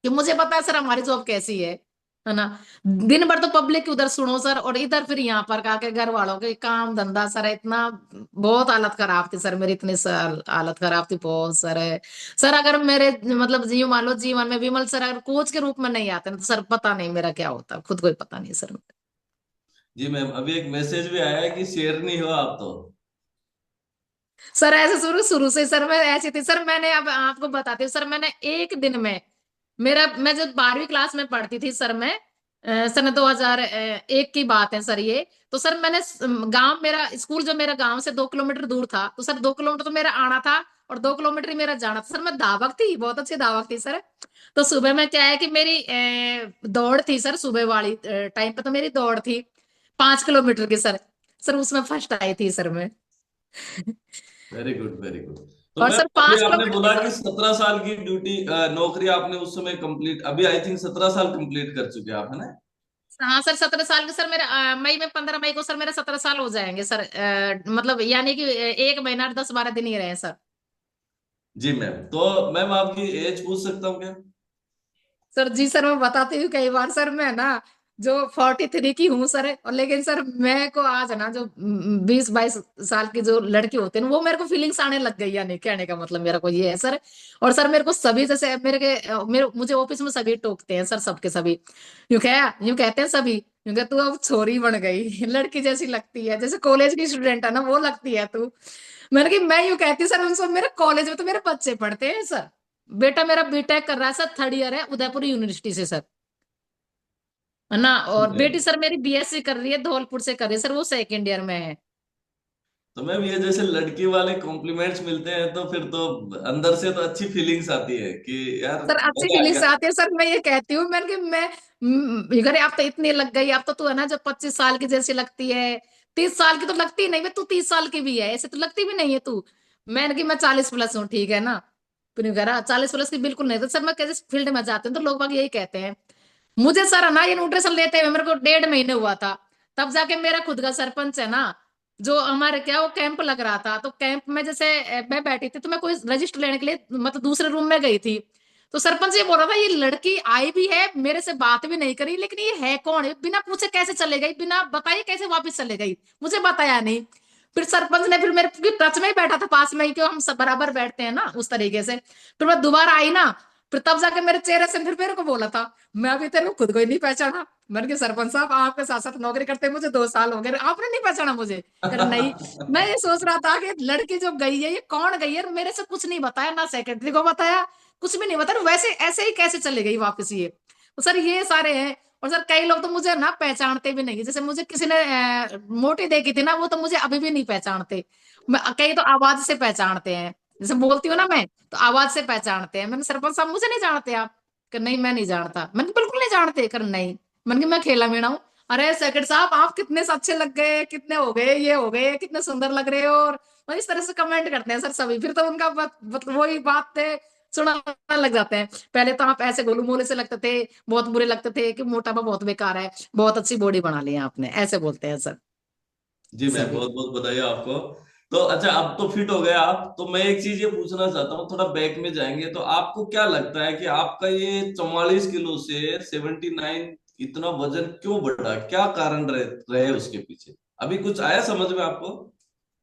B: कि मुझे पता है सर हमारी जॉब कैसी है ना। दिन भर तो पब्लिक की उधर सुनो सर, और इधर फिर यहाँ पर आके घर वालों के काम धंधा सर, इतना बहुत हालत खराब थी सर मेरी, इतनी सर हालत खराब थी बहुत सर है। सर अगर मेरे मतलब यूं मान लो जीवन में विमल सर अगर कोच के रूप में नहीं आते ना, तो सर पता नहीं मेरा क्या होता, खुद को ही पता नहीं सर।
A: जी मैम, अभी एक मैसेज भी आया है कि शेर नहीं हो आप तो।
B: सर ऐसे शुरू शुरू से सर मैं ऐसी थी सर, मैंने अब आपको बताती हूँ सर, मैंने एक दिन में मेरा मैं जब 12वीं क्लास में पढ़ती थी सर, मैं सन 2001 की बात है सर ये। तो सर मैंने गांव, मेरा स्कूल जो मेरा गांव से 2 किलोमीटर दूर था, तो सर 2 किलोमीटर तो मेरा आना था और 2 किलोमीटर ही मेरा जाना था सर। मैं धावक थी, बहुत अच्छी धावक थी सर। तो सुबह में क्या है कि मेरी दौड़ थी सर, सुबह वाली टाइम पे तो मेरी दौड़ थी 5 किलोमीटर की सर। सर उसमें फर्स्ट आई थी सर मैं।
A: Very good, very good. तो
B: और
A: मैम,
B: सर
A: अभी
B: पांच
A: आपने
B: किलोमीटर की
A: बोला
B: सर।
A: कि 17 साल की ड्यूटी नौकरी आपने उस समय कंप्लीट, अभी आई थिंक 17 साल कंप्लीट कर चुके हैं आप, है ना?
B: हाँ सर 17 साल के सर मेरे मई में 15 मई को सर मेरे 17 साल हो जाएंगे सर, मतलब यानी कि 1 महीना और 10-12 दिन ही रहे हैं सर।
A: जी मैम, तो मैम आपकी एज पूछ सकता हूँ क्या?
B: सर जी सर मैं बताती हूँ, कई बार सर मैं ना जो 43 की हूँ सर, और लेकिन सर मैं को आज ना जो 20-22 साल की जो लड़की होते हैं वो मेरे को फीलिंग्स आने लग गई, यानी कहने का मतलब मेरा को ये है सर। और सर मेरे को सभी जैसे मेरे मुझे ऑफिस में सभी टोकते हैं सर, सबके सभी यूं कहते हैं सभी, यूं तू अब छोरी बन गई लड़की जैसी लगती है, जैसे कॉलेज की स्टूडेंट है ना वो लगती है तू। मैंने कि मैं यूं कहती सर उनसे, मेरे कॉलेज में तो मेरे बच्चे पढ़ते हैं सर। बेटा मेरा बीटेक कर रहा है सर, 3rd ईयर है उदयपुर यूनिवर्सिटी से सर, है ना।
A: जी
B: और
A: मैम।
B: बेटी सर मेरी बीएससी कर रही है, धौलपुर से कर रही है सर, वो 2nd ईयर में है।
A: तो मैम, ये जैसे लड़की वाले कॉम्प्लीमेंट्स मिलते हैं तो फिर तो अंदर से तो अच्छी फीलिंग्स आती है कि यार
B: सर अच्छी
A: मजा आ
B: फीलिंग्स
A: गया।
B: आती है सर, मैं ये कहती हूँ मैंने कि मैं अरे आप तो इतनी लग गई, आप तो तू है ना जो 25 साल की जैसी लगती है, 30 साल की तो लगती ही नहीं मैं, तू 30 साल की भी है, ऐसे तो लगती भी नहीं है तू। मैंने कि मैं 40+ हूँ, ठीक है ना। फिर कह रहा 40+ की बिल्कुल नहीं, तो सर मैं कैसे फील्ड में जाती हूँ तो लोग बाग यही कहते हैं। मुझे सर है ना ये न्यूट्रिशन लेते हुए मेरे को 1.5 महीने हुआ था, तब जाके मेरा खुद का सरपंच है ना, जो हमारे क्या वो कैंप लग रहा था, तो कैंप में जैसे मैं बैठी थी तो मैं कोई रजिस्टर लेने के लिए मतलब दूसरे रूम में गई थी। तो सरपंच ये बोल रहा था ये लड़की आई भी है, मेरे से बात भी नहीं करी, लेकिन ये है कौन, बिना पूछे कैसे चले गई, बिना बताए कैसे वापस चले गई, मुझे बताया नहीं। फिर सरपंच ने फिर मेरे टच में ही बैठा था पास में ही, क्यों हम सब बराबर बैठते हैं ना उस तरीके से। फिर मैं दोबारा आई ना, फिर तब जाके मेरे चेहरे से फिर मेरे को बोला था, मैं अभी तेरे को खुद को ही नहीं पहचाना। मैंने कहा सरपंच साहब आपके साथ साथ नौकरी करते मुझे 2 साल हो गए, आपने नहीं पहचाना मुझे? कर नहीं। मैं ये सोच रहा था कि लड़की जो गई है ये कौन गई है, मेरे से कुछ नहीं बताया, ना सेक्रेटरी को बताया, कुछ भी नहीं बताया, वैसे ऐसे ही कैसे चले गई वापस ये। तो सर ये सारे हैं। और सर कई लोग तो मुझे ना पहचानते भी नहीं, जैसे मुझे किसी ने मोटी देखी थी ना, वो तो मुझे अभी भी नहीं पहचानते। कई तो आवाज से पहचानते हैं, जैसे बोलती हूँ ना मैं, तो आवाज से पहचानते हैं। मैंने सरपंच साहब मुझे नहीं जानते आप? कर नहीं मैं नहीं जानता, मैंने बिल्कुल नहीं जानते, कर नहीं। मैंने कहा मैं खेला मीणा हूँ। अरे सेकंड साहब आप कितने अच्छे लग गए, कितने हो गए, ये हो गए, कितने सुंदर लग रहे हो, और इस तरह से कमेंट करते हैं सर सभी। फिर तो उनका मतलब वही बात थे, सुनाने लग जाते हैं। पहले तो आप ऐसे गोलू मोले से लगते थे, बहुत बुरे लगते थे कि मोटापा बहुत बेकार है, बहुत अच्छी बॉडी बना ली है आपने, ऐसे बोलते हैं सर
A: जी मैम,
B: सभी।
A: बहुत बहुत बधाई आपको। तो अच्छा, अब तो फिट हो गए आप, तो मैं एक चीज ये पूछना चाहता हूँ, थोड़ा बैक में जाएंगे, तो आपको क्या लगता है कि आपका ये 44 किलो से 79 इतना वजन क्यों बढ़ा? क्या कारण रहे उसके पीछे? अभी कुछ आया समझ में आपको?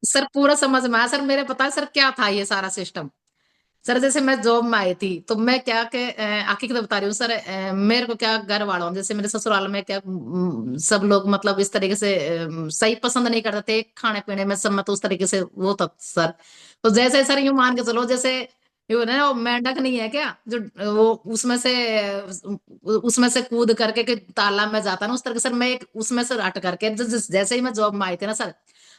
B: सर पूरा समझ में आया सर मेरे, पता है सर क्या था ये सारा सिस्टम। सर जैसे मैं जॉब में आई थी तो मैं क्या के हकीकत बता रही हूँ सर, मेरे को क्या घर वालों जैसे मेरे ससुराल में क्या सब लोग मतलब इस तरीके से सही पसंद नहीं करते थे खाने पीने में सब, मैं तो उस तरीके से वो था सर। तो जैसे सर यूं मान के चलो, जैसे ये ना वो मेंढक नहीं है क्या जो वो उसमें से कूद करके के तालाब में जाता है ना, उस तरह के सर मैं एक उसमें से हट करके जैसे ही मैं जॉब में आई थी ना सर,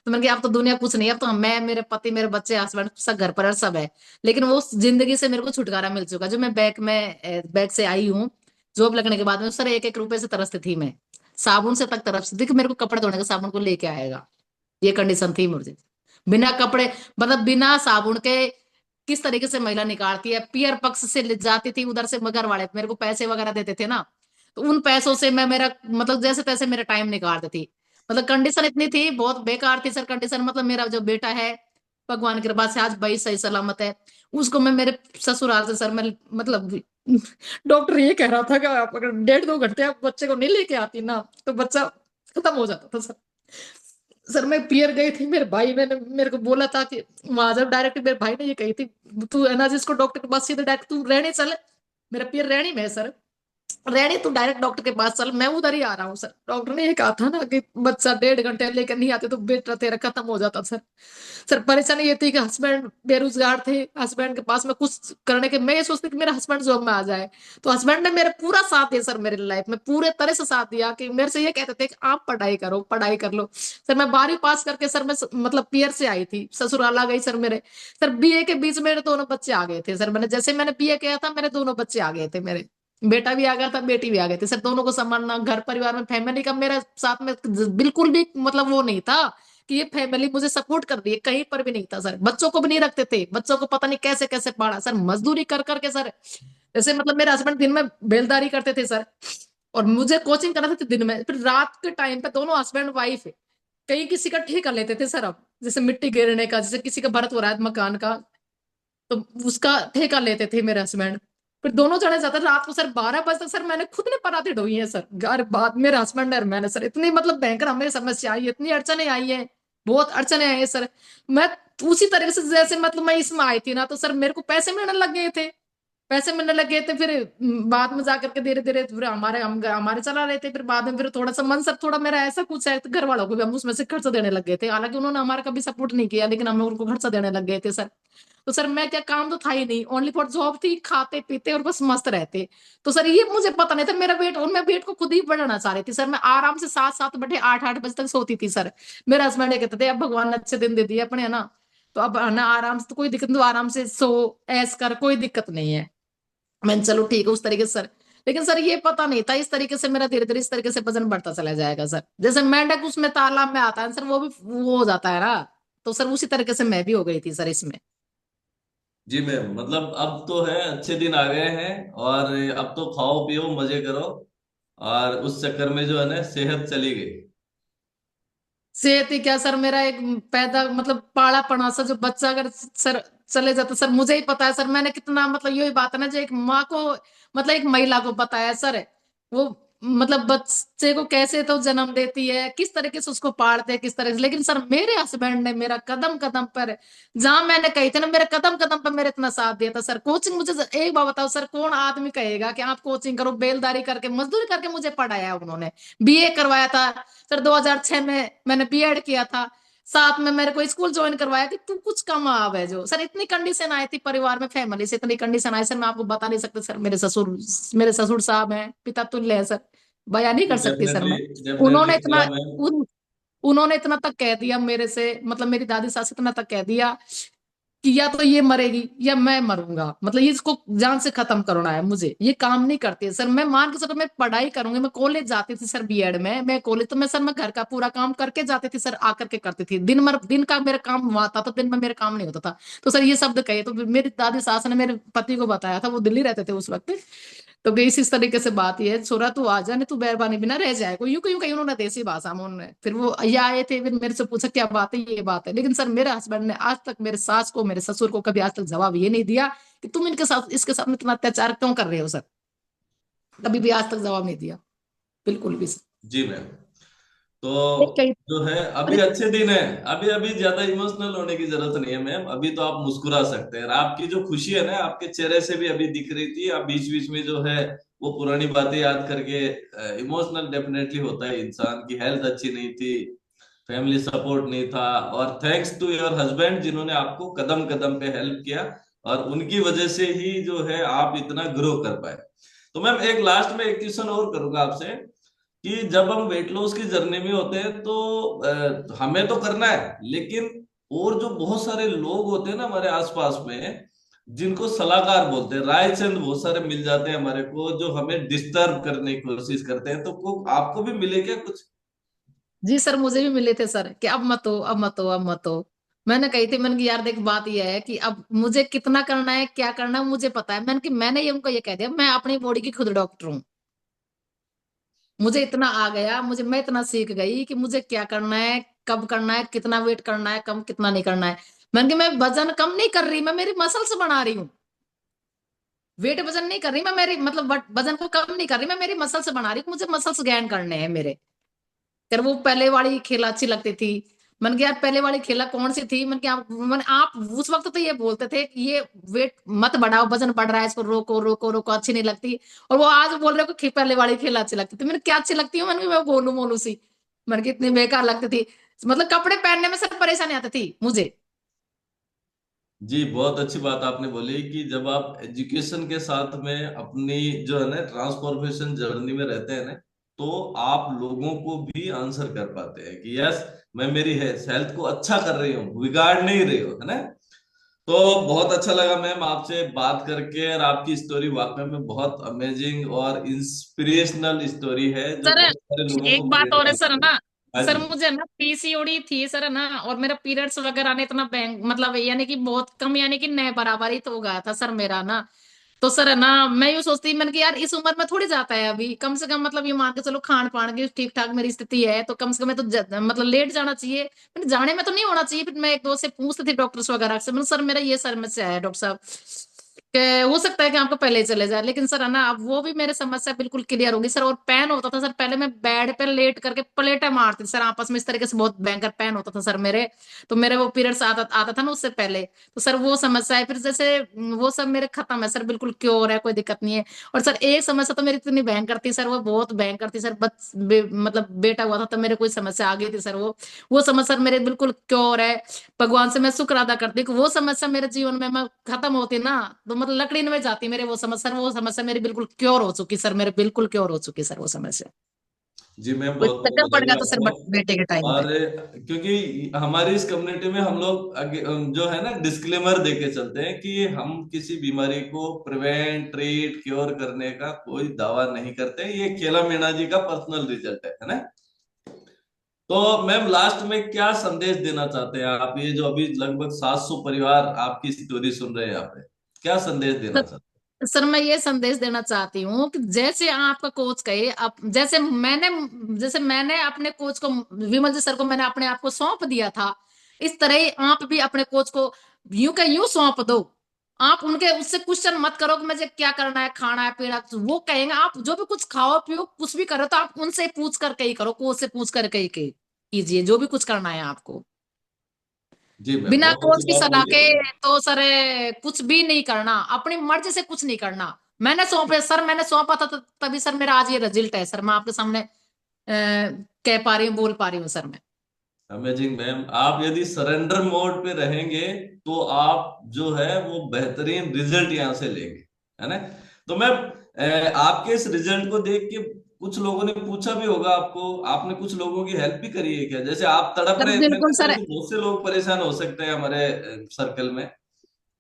B: तो मैंने कहा अब तो दुनिया कुछ नहीं है, अब तो मैं मेरे पति मेरे बच्चे हस्बैंड सब घर पर सब है। लेकिन वो उस जिंदगी से मेरे को छुटकारा मिल चुका, जो मैं बैग से आई हूँ जॉब लगने के बाद में सर, 1-1 रुपए से तरसती थी मैं, साबुन से तक तरसती थी कि मेरे को कपड़े धोने का साबुन को लेके आएगा। ये कंडीशन थी मुझे। बिना कपड़े, मतलब बिना साबुन के किस तरीके से महिला निकालती है, पियर पक्ष से ले जाती थी उधर से, मगर वाले मेरे को पैसे वगैरह देते थे ना, तो उन पैसों से मैं मेरा मतलब जैसे तैसे मेरा टाइम निकालती थी। मतलब कंडीशन इतनी थी, बहुत बेकार थी सर कंडीशन। मतलब मेरा जो बेटा है, भगवान की कृपा से आज भाई सही सलामत है। उसको मैं मेरे ससुराल से सर मैं मतलब डॉक्टर ये कह रहा था कि आप अगर 1.5-2 घंटे आप बच्चे को नहीं लेके आती ना तो बच्चा खत्म हो जाता था सर। सर मैं पियर गई थी, मेरे भाई ने मेरे को बोला था कि वहां जब डायरेक्ट मेरे भाई ने ये कही थी, तू है ना जिसको डॉक्टर के पास सीधे डायरेक्ट तू रहने चल। मेरा पियर रैणी में है सर, रैणी तू डायरेक्ट डॉक्टर के पास चल, मैं उधर ही आ रहा हूँ सर। डॉक्टर ने ये कहा था ना कि बच्चा 1.5 घंटे लेकर नहीं आते तो बेटा तेरा खत्म हो जाता सर। सर परेशानी ये थी कि हस्बैंड बेरोजगार थे, हस्बैंड के पास में कुछ करने के, मैं ये सोचती कि मेरा हस्बैंड जॉब में आ जाए। तो हस्बैंड ने मेरे पूरा साथ दिया सर, मेरी लाइफ में पूरे तरह से साथ दिया कि मेरे से ये कहते थे कि आप पढ़ाई करो, पढ़ाई कर लो। सर मैं 12वीं पास करके सर मैं मतलब पियर से आई थी, ससुराल आ गई सर मेरे। सर बीए के बीच मेरे दोनों बच्चे आ गए थे सर, मैंने जैसे मैंने बीए किया था मेरे दोनों बच्चे आ गए थे मेरे। बेटा भी आ गया था, बेटी भी आ गई थी सर, दोनों को संभालना, घर परिवार में फैमिली का मेरा साथ में बिल्कुल भी मतलब वो नहीं था कि ये फैमिली मुझे सपोर्ट कर रही है, कहीं पर भी नहीं था सर। बच्चों को भी नहीं रखते थे, बच्चों को पता नहीं कैसे कैसे पाला सर, मजदूरी कर करके सर। जैसे मतलब मेरे हस्बैंड दिन में बेलदारी करते थे सर, और मुझे कोचिंग कराते थे दिन में, फिर रात के टाइम पे दोनों हस्बैंड वाइफ कहीं किसी का ठेका लेते थे सर। अब जैसे मिट्टी गिरने का, जैसे किसी का भरत हो रहा है मकान का, तो उसका ठेका लेते थे मेरे हस्बैंड। फिर दोनों जने जाते थे रात को सर 12 बजे तक सर, मैंने खुद ने पराठे ढोई है सर घर, बाद मेरे हस्बैंड और मैंने सर, इतनी मतलब भयंकर हमें समस्या आई है, इतनी अड़चने आई है, बहुत अड़चने आई है सर। मैं उसी तरीके से जैसे मतलब मैं इसमें आई थी ना, तो सर मेरे को पैसे मिलने लग गए थे, पैसे मिलने लगे थे। फिर बाद में जाकर के धीरे धीरे फिर हमारे चला रहे थे। फिर बाद में फिर थोड़ा सा मन सर थोड़ा मेरा ऐसा कुछ है, तो घर वालों को भी हम उसमें से खर्चा देने लग गए थे, हालांकि उन्होंने हमारा कभी सपोर्ट नहीं किया, लेकिन हम उनको खर्चा देने लग गए थे सर। तो सर मैं क्या, काम तो था ही नहीं, ओनली फॉर जॉब थी, खाते पीते और बस मस्त रहते। तो सर ये मुझे पता नहीं था मेरा वेट, और मैं वेट को खुद ही बढ़ाना चाह रही थी सर। मैं आराम से 7-7 बजे 8-8 बजे तक सोती थी सर। मेरे हस्बैंड ये कहते थे अब भगवान ने अच्छे दिन दे दिए अपने, है ना, तो अब है ना आराम से, तो कोई दिक्कत नहीं, तो आराम से सो, ऐस कर, कोई दिक्कत नहीं है। मैंने चलो ठीक है उस तरीके से सर। लेकिन सर ये पता नहीं था इस तरीके से मेरा धीरे धीरे इस तरीके से वजन बढ़ता चला जाएगा सर, जैसे मेंढक उसमें तालाब में आता है सर, वो भी वो हो जाता है ना। तो सर उसी तरीके से मैं भी हो गई थी सर इसमें।
A: जी मैम, मतलब अब तो है, अच्छे दिन आ गए हैं, और अब तो खाओ पियो मजे करो, और उस चक्कर में जो है ना सेहत चली गई।
B: सेहत ही क्या सर, मेरा एक पैदा मतलब पाला पड़ा सा जो बच्चा अगर सर चले जाता सर, मुझे ही पता है सर, मैंने कितना मतलब यही बात है ना जो एक माँ को मतलब एक महिला को पता है सर, वो मतलब बच्चे को कैसे तो जन्म देती है, किस तरीके से उसको पालते हैं, किस तरह से। लेकिन सर मेरे हस्बैंड ने मेरा कदम कदम पर, जहां मैंने कही थी ना, मेरे कदम कदम पर मेरे इतना साथ दिया था सर। कोचिंग मुझे एक बात बताओ सर, कौन आदमी कहेगा कि आप कोचिंग करो, बेलदारी करके मजदूरी करके मुझे पढ़ाया है उन्होंने, बीए करवाया था सर। 2006 में मैंने बीएड किया था, साथ में मेरे को स्कूल ज्वाइन करवाया कि तू कुछ कमा आवे जो सर। इतनी कंडीशन आई थी परिवार में, फैमिली से इतनी कंडीशन आई सर, मैं आपको बता नहीं सकता सर। मेरे ससुर साहब हैं, पिता तुल्य है सर, बयान नहीं कर सकती सर
A: डेफिनेटली,
B: मैं।
A: डेफिनेटली
B: उन्होंने
A: किया
B: इतना
A: मैम।
B: उन्होंने इतना तक कह दिया मेरे से, मतलब मेरी दादी सास इतना तक कह दिया कि या तो ये मरेगी या मैं मरूंगा, मतलब ये इसको जान से खत्म करना है मुझे, ये काम नहीं करती है सर। मैं मान के चलो मैं पढ़ाई करूंगी, मैं कॉलेज जाती थी सर बीएड में, मैं कॉलेज तो मैं सर मैं घर का पूरा काम करके जाती थी सर, आकर के करती थी दिन का मेरा काम हुआ था, तो दिन में मेरा काम नहीं होता था। तो सर ये शब्द कहे तो मेरी दादी सास ने मेरे पति को बताया था, वो दिल्ली रहते थे उस वक्त। तो गई इस तरीके से बात ये है, छोरा तू आ जा, नहीं तू मेहरबानी बिना रह जाए, कोई यूं कहीं कहीं उन्होंने देसी भाषा में उन्होंने, फिर वो ये आए थे, फिर मेरे से पूछा क्या बात है, ये बात है। लेकिन सर मेरे हस्बैंड ने आज तक मेरे सास को, मेरे ससुर को कभी आज तक जवाब ये नहीं दिया कि तुम इनके साथ इसके साथ में इतना अत्याचार क्यों कर रहे हो सर, कभी भी आज तक जवाब नहीं दिया, बिल्कुल भी सर।
A: जी मैम। तो
B: एक कही
A: जो है अभी अच्छे दिन है, अभी अभी ज्यादा इमोशनल होने की जरूरत नहीं है मैम, अभी तो आप मुस्कुरा सकते हैं, और आपकी जो खुशी है ना आपके चेहरे से भी अभी दिख रही थी। आप बीच बीच में जो है वो पुरानी बातें याद करके इमोशनल डेफिनेटली होता है इंसान की। हेल्थ अच्छी नहीं थी, फैमिली सपोर्ट नहीं था, और थैंक्स टू योर हस्बैंड जिन्होंने आपको कदम कदम पे हेल्प किया, और उनकी वजह से ही जो है आप इतना ग्रो कर पाए। तो मैम एक लास्ट में एक क्वेश्चन और करूंगा आपसे, कि जब हम वेट लॉस की जर्नी में होते हैं तो हमें तो करना है, लेकिन और जो बहुत सारे लोग होते हैं ना हमारे आसपास में, जिनको सलाहकार बोलते हैं, राय चंद बहुत सारे मिल जाते हैं हमारे को, जो हमें डिस्टर्ब करने की कोशिश करते हैं, तो आपको भी मिले क्या कुछ?
B: जी सर, मुझे भी मिले थे सर कि अब मत हो, अब मत हो, अब मत हो। मैंने कही थी, मैंने कि यार देख, बात यह है कि अब मुझे कितना करना है, क्या करना है, मुझे पता है। मैंने ये उनको ये कह दिया, मैं अपनी बॉडी की खुद डॉक्टर हूँ। मुझे इतना आ गया, मैं इतना सीख गई कि मुझे क्या करना है, कब करना है, कितना वेट करना है, कम कितना नहीं करना है। मैंने कि मैं वजन कम नहीं कर रही, मैं मेरी मसल्स बना रही हूँ। वेट वजन नहीं कर रही मैं, मेरी मतलब वजन को कम नहीं कर रही मैं, मेरी मसल्स बना रही हूँ। मुझे मसल्स गेन करने हैं मेरे। फिर वो पहले वाली खेला अच्छी लगती थी। मैंने कहा यार, पहले वाली खेला कौन सी थी? मैंने आप उस वक्त तो ये बोलते थे कि ये वेट मत बढ़ाओ, वजन बढ़ रहा है, इसको रोको रोको रोको, अच्छी नहीं लगती। और वो आज बोल रहे हो कि पहले वाली खेला अच्छी लगती थी। मैंने क्या अच्छी लगती है? मैंने कहा, मैं बोलू मोलू सी। मैंने कहा इतनी बेकार लगती थी। मतलब कपड़े पहनने में सर परेशानी आती थी मुझे।
A: जी, बहुत अच्छी बात आपने बोली कि जब आप एजुकेशन के साथ में अपनी जो है ना ट्रांसफॉर्मेशन जर्नी में रहते हैं ना, तो आप लोगों को भी आंसर कर पाते हैं कि यस, मैं मेरी हेल्थ को अच्छा कर रही हूँ, बिगाड़ नहीं रही हूँ, है ना। तो बहुत अच्छा लगा मैम आपसे बात करके, और आपकी स्टोरी वाकई में बहुत अमेजिंग और इंस्पिरेशनल स्टोरी है जो
B: सर
A: बहुत सारे लोगों
B: एक
A: को
B: बात और
A: प्रेरणा
B: है सर
A: देती है।
B: ना।
A: हाँ
B: सर
A: जी।
B: मुझे ना पीसीओडी थी सर ना, और मेरा पीरियड्स वगैरह ने इतना बैंक मतलब यानी कि बहुत कम, यानी कि नए बराबर ही तो हो गया था सर मेरा ना। तो सर है ना, मैं यूं सोचती, मैंने कि यार इस उम्र में थोड़ी जाता है अभी, कम से कम मतलब ये मान के चलो खान पान की ठीक ठाक मेरी स्थिति है, तो कम से कम मैं तो मतलब लेट जाना चाहिए, मैंने जाने में तो नहीं होना चाहिए। फिर मैं एक दो से पूछती थी डॉक्टर्स वगैरह से, मैंने सर मेरा ये समस्या है डॉक्टर साहब, कि हो सकता है कि आपको पहले ही चले जाए। लेकिन सर है ना, अब वो भी मेरे समस्या बिल्कुल क्लियर होगी सर। और पेन होता था सर, पहले मैं बेड पे लेट करके प्लेटें मारती थी सर आपस में, इस तरीके से बहुत भयंकर पेन होता था सर मेरे। तो मेरे वो पीरियड्स आता आता था ना उससे पहले, तो सर वो समस्या है। फिर जैसे वो सब मेरे खत्म है सर, बिल्कुल क्योर है, कोई दिक्कत नहीं है। और सर एक समस्या तो मेरी इतनी भयंकर थी सर, वो बहुत भयंकर थी सर, मतलब बेटा हुआ था तो मेरे कोई समस्या आ गई थी सर। वो समस्या मेरे बिल्कुल क्योर है। भगवान से मैं शुक्र अदा करती हूँ कि वो समस्या मेरे जीवन में मैं खत्म होती ना, तो मतलब लकड़ी में जाती मेरे वो समस्या मेरी बिल्कुल क्योर हो चुकी सर, मेरे बिल्कुल क्योर हो चुकी सर वो समस्या।
A: जी मैम,
B: कोई
A: बहुत बहुत
B: चक्कर पड़
A: बधाई
B: गया तो सर
A: आपको।
B: बेटे के टाइम पे।
A: और क्योंकि हमारी इस कम्युनिटी में हम लोग जो है ना डिस्क्लेमर देके चलते हैं कि हम किसी बीमारी को प्रिवेंट ट्रीट क्योर करने का कोई दावा नहीं करते, ये खेला मीणा जी का पर्सनल रिजल्ट है ना। तो मैम लास्ट में क्या संदेश देना चाहते हैं आप, ये जो अभी लगभग 700 परिवार आपकी स्टोरी सुन रहे हैं यहाँ पे, क्या संदेश देना
B: सर
A: चाहते
B: सर, मैं ये संदेश देना चाहती हूँ कि जैसे आपका कोच कहे, अब जैसे मैंने अपने कोच को, विमल जी सर को, मैंने अपने आप को सौंप दिया था, इस तरह ही आप भी अपने कोच को यूं का यूं सौंप दो। आप उनके उससे क्वेश्चन मत करो कि मुझे क्या करना है, खाना है पीना, वो कहेंगे आप जो भी कुछ खाओ पियो कुछ भी करो, तो आप उनसे पूछ करके ही करो, कोच से पूछ करके ही कीजिए जो भी कुछ करना है आपको।
A: हैं। जी मैम,
B: बिना
A: बहुत
B: कोच
A: अच्छी
B: की
A: बात
B: सलाह
A: बोली।
B: के तो सर कुछ भी नहीं करना, अपनी मर्जी से कुछ नहीं करना। मैंने सौंपा था, तभी सर मेरा आज ये रिजल्ट है सर, मैं आपके सामने कह पा रही हूँ, बोल पा रही हूँ सर मैं।
A: अमेजिंग मैम, आप यदि सरेंडर मोड पे रहेंगे तो आप जो है वो बेहतरीन रिजल्ट यहाँ से लेंगे, है ना। तो मैम आपके इस रिजल्ट को देख के कुछ लोगों ने पूछा भी होगा आपको, आपने कुछ लोगों की हेल्प भी करी है क्या? जैसे आप तड़प
B: सर
A: रहे थे
B: बिल्कुल
A: तो
B: सर।
A: बहुत से लोग परेशान हो सकते हैं हमारे सर्कल में।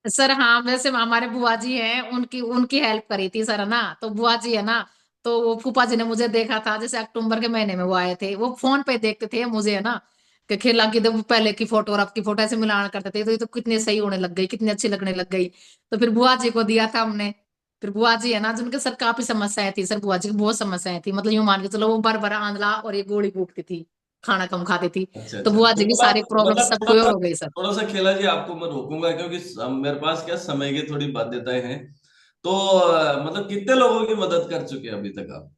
B: सर हाँ, वैसे हमारे बुआ जी हैं, उनकी उनकी हेल्प करी थी सर ना। तो बुआ जी है ना, तो वो फूफा जी ने मुझे देखा था, जैसे अक्टूबर के महीने में वो आए थे, वो फोन पे देखते थे मुझे है ना, कि खेला की तो पहले की फोटो और अब की फोटो ऐसे मिलान करते थे, तो ये तो कितनी सही होने लग गई, कितनी अच्छी लगने लग गई। तो फिर बुआ जी को दिया था हमने। फिर बुआ जी है ना, जिनके सर काफी समस्याएं थी सर, बुआ जी की बहुत समस्याएं थी, मतलब यूं मान के चलो वो बार बार आंधला और ये गोली फूकती थी, खाना कम खाती थी।
A: अच्छा
B: तो
A: अच्छा,
B: बुआ जी
A: तो
B: की सारी प्रॉब्लम
A: मतलब
B: सब
A: थोड़ा
B: क्लियर
A: सा
B: हो गई सर।
A: थोड़ा सा खेला जी, आपको मैं रोकूंगा क्योंकि मेरे पास क्या समय की थोड़ी बाध्यताएं हैं। तो मतलब कितने लोगों की मदद कर चुके हैं अभी तक आप?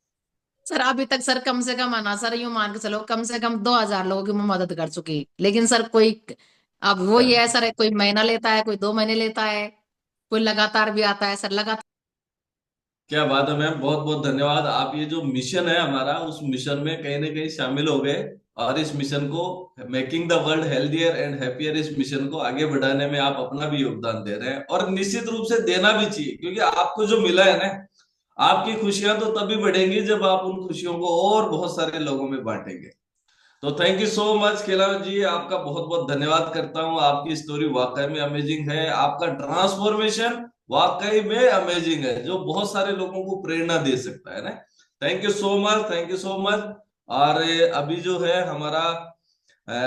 B: सर अभी तक सर कम से कम आना सर, यूं मान के चलो कम से कम 2,000 लोगों की मैं मदद कर चुकी। लेकिन सर कोई, अब वो ये है सर, कोई महीना लेता है, कोई 2 महीने लेता है, कोई लगातार भी आता है सर, लगातार।
A: क्या बात है मैम, बहुत बहुत धन्यवाद। आप ये जो मिशन है हमारा, उस मिशन में कहीं ना कहीं शामिल हो गए, और इस मिशन को, making the world healthier and happier, इस मिशन को आगे बढ़ाने में आप अपना भी योगदान दे रहे हैं, और निश्चित रूप से देना भी चाहिए, क्योंकि आपको जो मिला है ना, आपकी खुशियां तो तभी बढ़ेंगी जब आप उन खुशियों को और बहुत सारे लोगों में बांटेंगे। तो थैंक यू सो मच केला जी, आपका बहुत बहुत धन्यवाद करता हूँ। आपकी स्टोरी वाकई में अमेजिंग है, आपका ट्रांसफॉर्मेशन वाकई में अमेजिंग है, जो बहुत सारे लोगों को प्रेरणा दे सकता है ना। Thank you so much, thank you so much. और अभी जो है हमारा